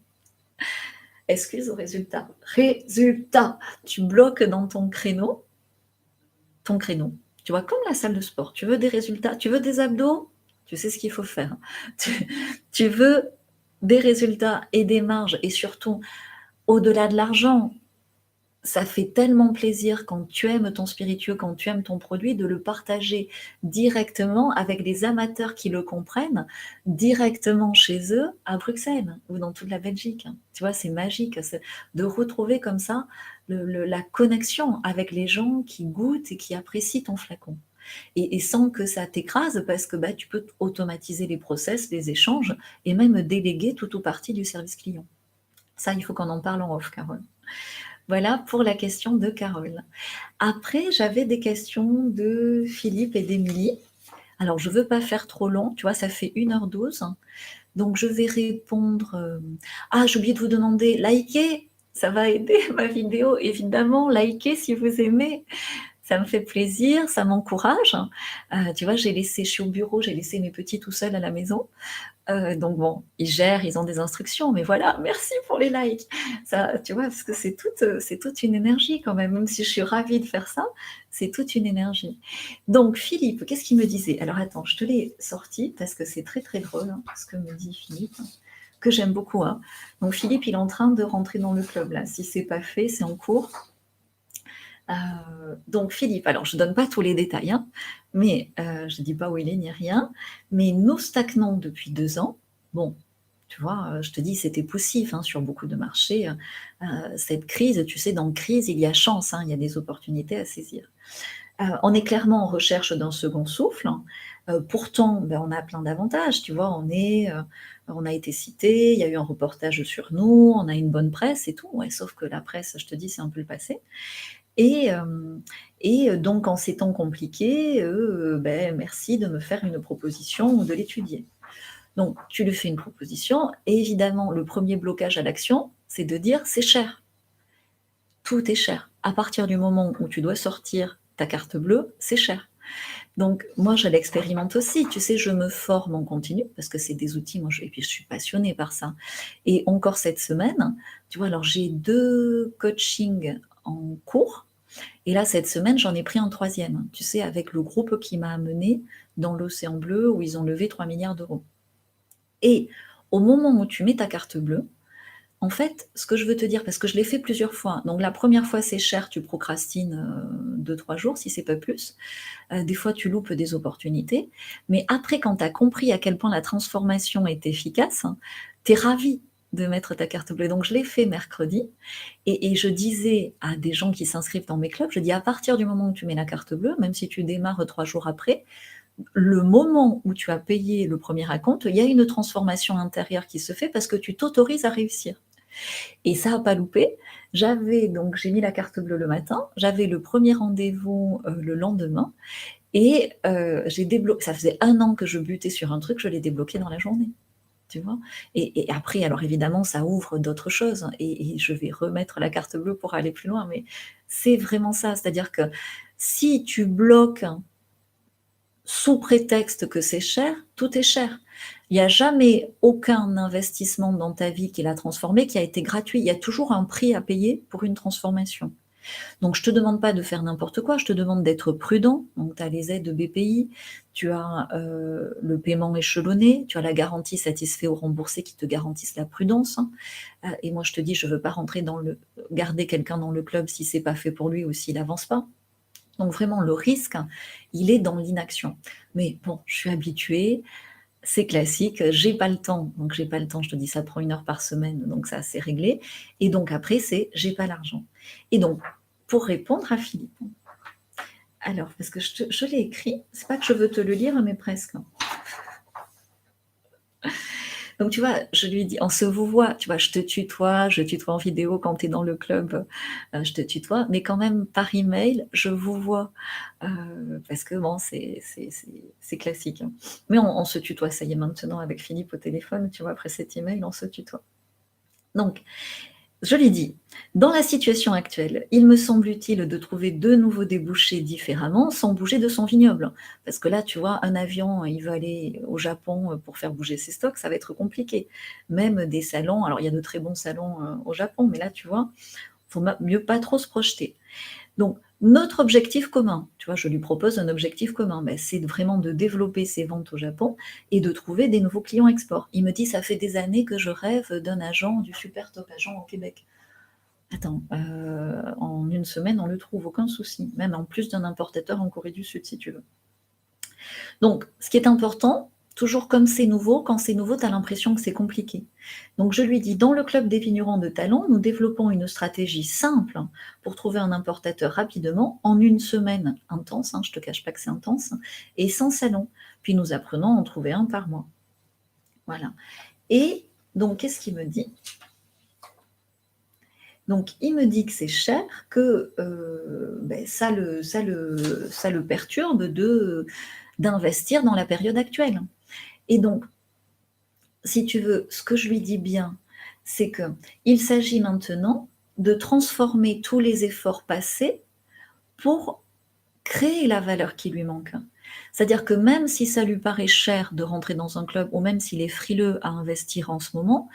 Excuse au résultat. Résultat, tu bloques dans ton créneau, ton créneau. Tu vois, comme la salle de sport, tu veux des résultats, tu veux des abdos, tu sais ce qu'il faut faire. Tu veux des résultats et des marges et surtout, au-delà de l'argent, ça fait tellement plaisir quand tu aimes ton spiritueux, quand tu aimes ton produit, de le partager directement avec des amateurs qui le comprennent, directement chez eux à Bruxelles ou dans toute la Belgique. Tu vois, c'est magique de retrouver comme ça la connexion avec les gens qui goûtent et qui apprécient ton flacon. Et sans que ça t'écrase, parce que tu peux automatiser les process, les échanges, et même déléguer tout ou partie du service client. Ça, il faut qu'on en parle en off, Carole. Voilà pour la question de Carole. Après, j'avais des questions de Philippe et d'Émilie. Alors, je ne veux pas faire trop long, tu vois, ça fait 1h12. Donc, je vais répondre. Ah, j'ai oublié de vous demander, likez, ça va aider ma vidéo, évidemment. Likez si vous aimez. Ça me fait plaisir, ça m'encourage. Tu vois, je suis au bureau, j'ai laissé mes petits tout seuls à la maison. Donc bon, ils gèrent, ils ont des instructions, mais voilà, merci pour les likes. Ça, tu vois, parce que c'est toute une énergie quand même si je suis ravie de faire ça, c'est toute une énergie. Donc Philippe, qu'est-ce qu'il me disait? Alors attends, je te l'ai sorti parce que c'est très, très drôle, ce que me dit Philippe, que j'aime beaucoup, hein. Donc Philippe, il est en train de rentrer dans le club là. Si c'est pas fait, c'est en cours. Donc Philippe, alors je ne donne pas tous les détails, hein, mais je ne dis pas où il est ni rien, mais nous stagnons depuis 2 ans. Bon, tu vois, je te dis, c'était poussif sur beaucoup de marchés. Cette crise, tu sais, dans crise, il y a chance, il y a des opportunités à saisir. On est clairement en recherche d'un second souffle. Pourtant, on a plein d'avantages, tu vois, on a été cité, il y a eu un reportage sur nous, on a une bonne presse et tout, ouais, sauf que la presse, je te dis, c'est un peu le passé. Et donc en ces temps compliqués, merci de me faire une proposition ou de l'étudier. Donc tu lui fais une proposition et évidemment le premier blocage à l'action, c'est de dire: «C'est cher». Tout est cher. À partir du moment où tu dois sortir ta carte bleue, c'est cher. Donc moi je l'expérimente aussi, tu sais, je me forme en continu parce que c'est des outils, et puis je suis passionnée par ça. Et encore cette semaine, tu vois, alors j'ai 2 coachings en cours. Et là, cette semaine, j'en ai pris un 3e, tu sais, avec le groupe qui m'a amené dans l'océan bleu où ils ont levé 3 milliards d'euros. Et au moment où tu mets ta carte bleue, en fait, ce que je veux te dire, parce que je l'ai fait plusieurs fois, donc la première fois, c'est cher, tu procrastines 2-3 jours, si c'est pas plus. Des fois, tu loupes des opportunités. Mais après, quand tu as compris à quel point la transformation est efficace, tu es ravi de mettre ta carte bleue. Donc, je l'ai fait mercredi. Et je disais à des gens qui s'inscrivent dans mes clubs, je dis: à partir du moment où tu mets la carte bleue, même si tu démarres 3 jours après, le moment où tu as payé le premier acompte, il y a une transformation intérieure qui se fait parce que tu t'autorises à réussir. Et ça n'a pas loupé. J'ai mis la carte bleue le matin, j'avais le premier rendez-vous le lendemain et j'ai débloqué. Ça faisait 1 an que je butais sur un truc, je l'ai débloqué dans la journée. Tu vois, et après, alors évidemment, ça ouvre d'autres choses et je vais remettre la carte bleue pour aller plus loin, mais c'est vraiment ça. C'est-à-dire que si tu bloques sous prétexte que c'est cher, tout est cher. Il n'y a jamais aucun investissement dans ta vie qui l'a transformé qui a été gratuit. Il y a toujours un prix à payer pour une transformation. Donc, je ne te demande pas de faire n'importe quoi, je te demande d'être prudent. Donc, tu as les aides de BPI, tu as le paiement échelonné, tu as la garantie satisfait ou remboursé qui te garantissent la prudence. Et moi, je te dis, je ne veux pas rentrer garder quelqu'un dans le club si ce n'est pas fait pour lui ou s'il n'avance pas. Donc, vraiment, le risque, il est dans l'inaction. Mais bon, je suis habituée, c'est classique, j'ai pas le temps. Donc, j'ai pas le temps, je te dis, ça prend 1 heure par semaine, donc ça, c'est réglé. Et donc, après, c'est j'ai pas l'argent. Et donc, pour répondre à Philippe, alors, parce que je l'ai écrit, c'est pas que je veux te le lire, mais presque. Donc, tu vois, je lui dis, on se vous voit, tu vois, je tutoie en vidéo quand tu es dans le club, je te tutoie, mais quand même par email, je vous vois. Parce que bon, c'est classique. Mais on se tutoie, ça y est, maintenant avec Philippe au téléphone, tu vois, après cet email, on se tutoie. Donc, je lui dis: «Dans la situation actuelle, il me semble utile de trouver de nouveaux débouchés différemment, sans bouger de son vignoble». Parce que là, tu vois, un avion, il va aller au Japon, pour faire bouger ses stocks, ça va être compliqué. Même des salons, alors il y a de très bons salons, au Japon, mais là, tu vois, faut mieux pas trop se projeter. Donc, Notre objectif commun, tu vois, je lui propose un objectif commun, c'est vraiment de développer ses ventes au Japon et de trouver des nouveaux clients export. Il me dit: «Ça fait des années que je rêve d'un agent, du super top agent au Québec». Attends, en une semaine, on le trouve, aucun souci, même en plus d'un importateur en Corée du Sud, si tu veux. Donc, ce qui est important, toujours comme c'est nouveau, quand c'est nouveau, tu as l'impression que c'est compliqué. Donc, je lui dis, dans le club des vignerons de talent, nous développons une stratégie simple pour trouver un importateur rapidement, en une semaine intense, je ne te cache pas que c'est intense, et sans salon. Puis nous apprenons à en trouver un par mois. Voilà. Et donc, qu'est-ce qu'il me dit ? Donc, il me dit que c'est cher, que ça le perturbe d'investir dans la période actuelle. Et donc, si tu veux, ce que je lui dis bien, c'est qu'il s'agit maintenant de transformer tous les efforts passés pour créer la valeur qui lui manque. C'est-à-dire que même si ça lui paraît cher de rentrer dans un club, ou même s'il est frileux à investir en ce moment,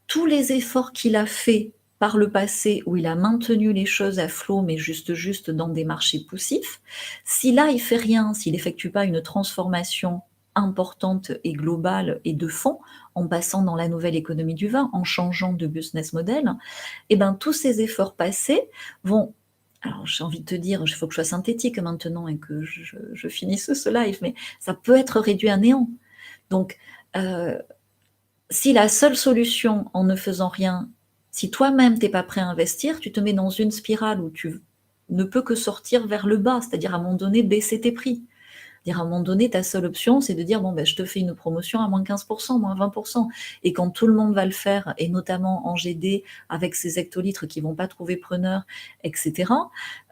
tous les efforts qu'il a faits par le passé, où il a maintenu les choses à flot, mais juste dans des marchés poussifs, si là il fait rien, s'il n'effectue pas une transformation importante et globale et de fond, en passant dans la nouvelle économie du vin, en changeant de business model, tous ces efforts passés vont... Alors j'ai envie de te dire, il faut que je sois synthétique maintenant et que je finisse ce live, mais ça peut être réduit à néant. Donc, si la seule solution en ne faisant rien, si toi-même t'es pas prêt à investir, tu te mets dans une spirale où tu ne peux que sortir vers le bas, c'est-à-dire à un moment donné baisser tes prix. À un moment donné, ta seule option, c'est de dire, je te fais une promotion à moins 15%, moins 20%. Et quand tout le monde va le faire, et notamment en GD, avec ces hectolitres qui vont pas trouver preneur, etc.,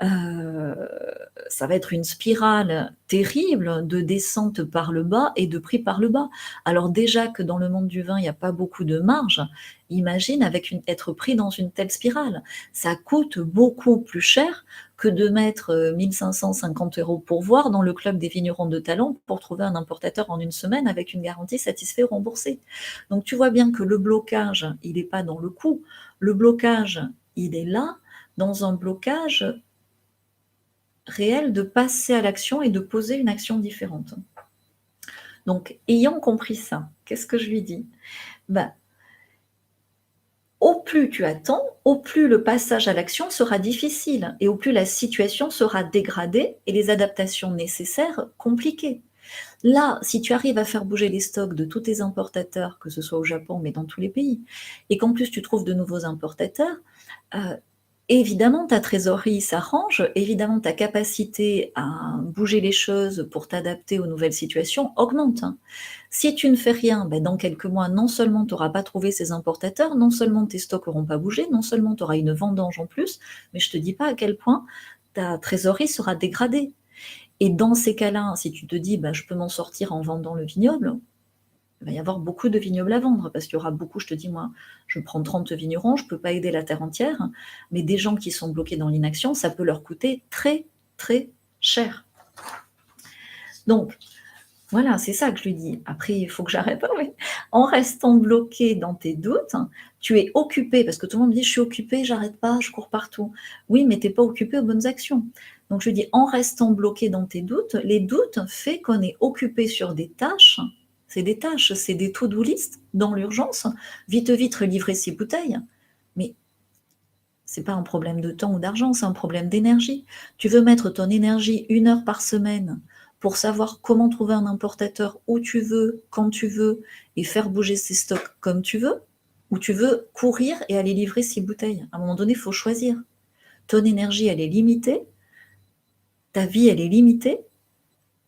ça va être une spirale terrible de descente par le bas et de prix par le bas. Alors déjà que dans le monde du vin, il n'y a pas beaucoup de marge, imagine être pris dans une telle spirale. Ça coûte beaucoup plus cher que de mettre 1550 € pour voir dans le club des vignerons de talent pour trouver un importateur en une semaine avec une garantie satisfait ou remboursée. Donc tu vois bien que le blocage, il n'est pas dans le coût. Le blocage, il est là, dans un blocage réel de passer à l'action et de poser une action différente. Donc, ayant compris ça, qu'est-ce que je lui dis ? Au plus tu attends, au plus le passage à l'action sera difficile et au plus la situation sera dégradée et les adaptations nécessaires compliquées. Là, si tu arrives à faire bouger les stocks de tous tes importateurs, que ce soit au Japon, mais dans tous les pays, et qu'en plus tu trouves de nouveaux importateurs, évidemment, ta trésorerie s'arrange, évidemment, ta capacité à bouger les choses pour t'adapter aux nouvelles situations augmente. Si tu ne fais rien, dans quelques mois, non seulement tu n'auras pas trouvé ces importateurs, non seulement tes stocks n'auront pas bougé, non seulement tu auras une vendange en plus, mais je ne te dis pas à quel point ta trésorerie sera dégradée. Et dans ces cas-là, si tu te dis, je peux m'en sortir en vendant le vignoble, il va y avoir beaucoup de vignobles à vendre, parce qu'il y aura beaucoup, je te dis, moi, je prends 30 vignerons, je ne peux pas aider la terre entière, mais des gens qui sont bloqués dans l'inaction, ça peut leur coûter très, très cher. Donc, voilà, c'est ça que je lui dis. Après, il faut que j'arrête. En restant bloqué dans tes doutes, tu es occupé, parce que tout le monde me dit, je suis occupé, j'arrête pas, je cours partout. Oui, mais tu n'es pas occupé aux bonnes actions. Donc, je lui dis, en restant bloqué dans tes doutes, les doutes fait qu'on est occupé sur des tâches. C'est des tâches, c'est des to-do list dans l'urgence. Vite, relivrer ces bouteilles. Mais c'est pas un problème de temps ou d'argent, c'est un problème d'énergie. Tu veux mettre ton énergie 1 heure par semaine pour savoir comment trouver un importateur où tu veux, quand tu veux, et faire bouger ses stocks comme tu veux, ou tu veux courir et aller livrer 6 bouteilles. À un moment donné, il faut choisir. Ton énergie, elle est limitée, ta vie, elle est limitée,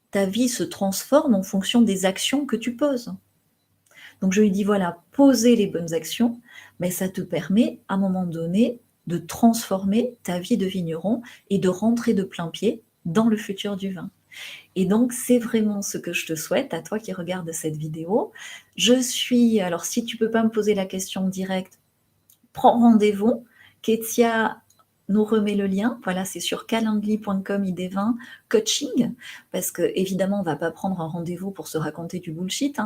ta vie se transforme en fonction des actions que tu poses. Donc je lui dis, voilà, poser les bonnes actions, ça te permet, à un moment donné, de transformer ta vie de vigneron et de rentrer de plein pied dans le futur du vin. Et donc, c'est vraiment ce que je te souhaite, à toi qui regardes cette vidéo. Alors si tu ne peux pas me poser la question directe, prends rendez-vous. Ketia nous remet le lien. Voilà, c'est sur calendly.com ID20 coaching, parce que évidemment, on ne va pas prendre un rendez-vous pour se raconter du bullshit.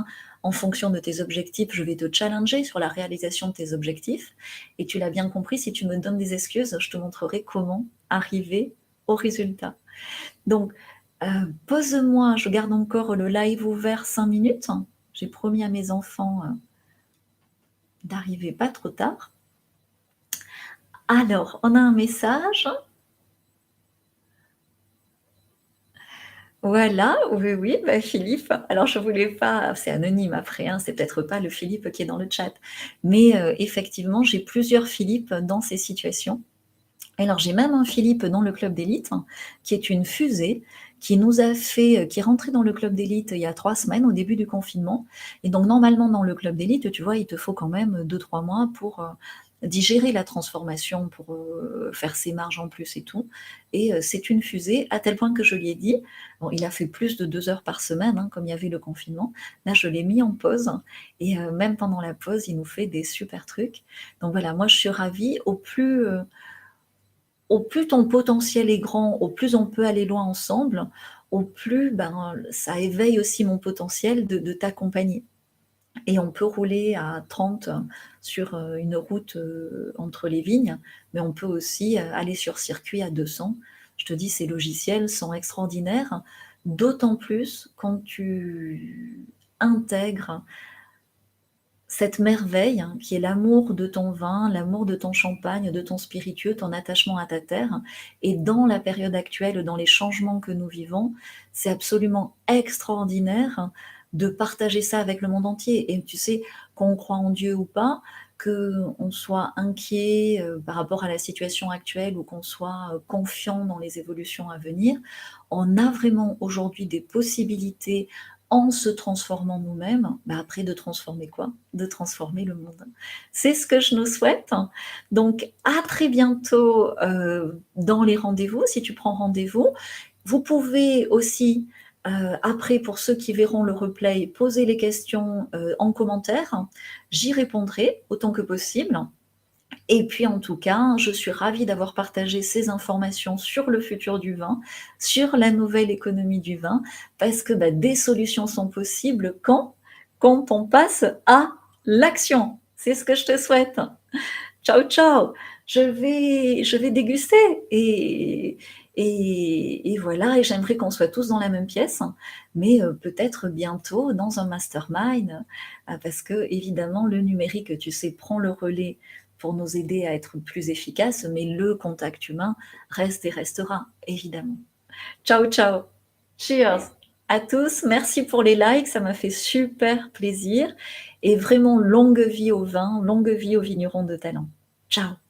En fonction de tes objectifs, je vais te challenger sur la réalisation de tes objectifs. Et tu l'as bien compris, si tu me donnes des excuses, je te montrerai comment arriver au résultat. Donc, pose-moi, je garde encore le live ouvert 5 minutes. J'ai promis à mes enfants, d'arriver pas trop tard. Alors, on a un message. Voilà, oui, oui, bah, Philippe. Alors je voulais pas c'est anonyme après, hein, c'est peut-être pas le Philippe qui est dans le chat. Mais, effectivement, j'ai plusieurs Philippe dans ces situations. Alors j'ai même un Philippe dans le club d'élite, qui est une fusée, qui nous a fait qui est rentré dans le club d'élite il y a 3 semaines, au début du confinement. Et donc normalement dans le club d'élite, tu vois, il te faut quand même 2-3 mois pour, digérer la transformation, pour, faire ses marges en plus et tout. Et c'est une fusée, à tel point que je lui ai dit bon, il a fait plus de 2 heures par semaine, hein, comme il y avait le confinement. Là, je l'ai mis en pause et même pendant la pause, il nous fait des super trucs. Donc voilà, moi je suis ravie. Au plus ton potentiel est grand, au plus on peut aller loin ensemble, au plus, ben, ça éveille aussi mon potentiel de t'accompagner. Et on peut rouler à 30 sur, une route, entre les vignes, mais on peut aussi, aller sur circuit à 200. Je te dis, ces logiciels sont extraordinaires, d'autant plus quand tu intègres cette merveille qui est l'amour de ton vin, l'amour de ton champagne, de ton spiritueux, ton attachement à ta terre. Et dans la période actuelle, dans les changements que nous vivons, c'est absolument extraordinaire de partager ça avec le monde entier. Et tu sais, qu'on croit en Dieu ou pas, qu'on soit inquiet par rapport à la situation actuelle ou qu'on soit confiant dans les évolutions à venir, on a vraiment aujourd'hui des possibilités en se transformant nous-mêmes, bah après de transformer quoi? De transformer le monde. C'est ce que je nous souhaite. Donc à très bientôt, dans les rendez-vous, si tu prends rendez-vous. Vous pouvez aussi, après pour ceux qui verront le replay, poser les questions, en commentaire. J'y répondrai autant que possible. Et puis en tout cas, je suis ravie d'avoir partagé ces informations sur le futur du vin, sur la nouvelle économie du vin, parce que, bah, des solutions sont possibles quand on passe à l'action. C'est ce que je te souhaite. Ciao, ciao. Je vais déguster et voilà, et j'aimerais qu'on soit tous dans la même pièce, mais peut-être bientôt dans un mastermind, parce qu'évidemment le numérique, tu sais, prend le relais pour nous aider à être plus efficaces, mais le contact humain reste et restera, évidemment. Ciao, ciao. Cheers à tous. Merci pour les likes, ça m'a fait super plaisir et vraiment longue vie au vin, longue vie aux vignerons de talent. Ciao.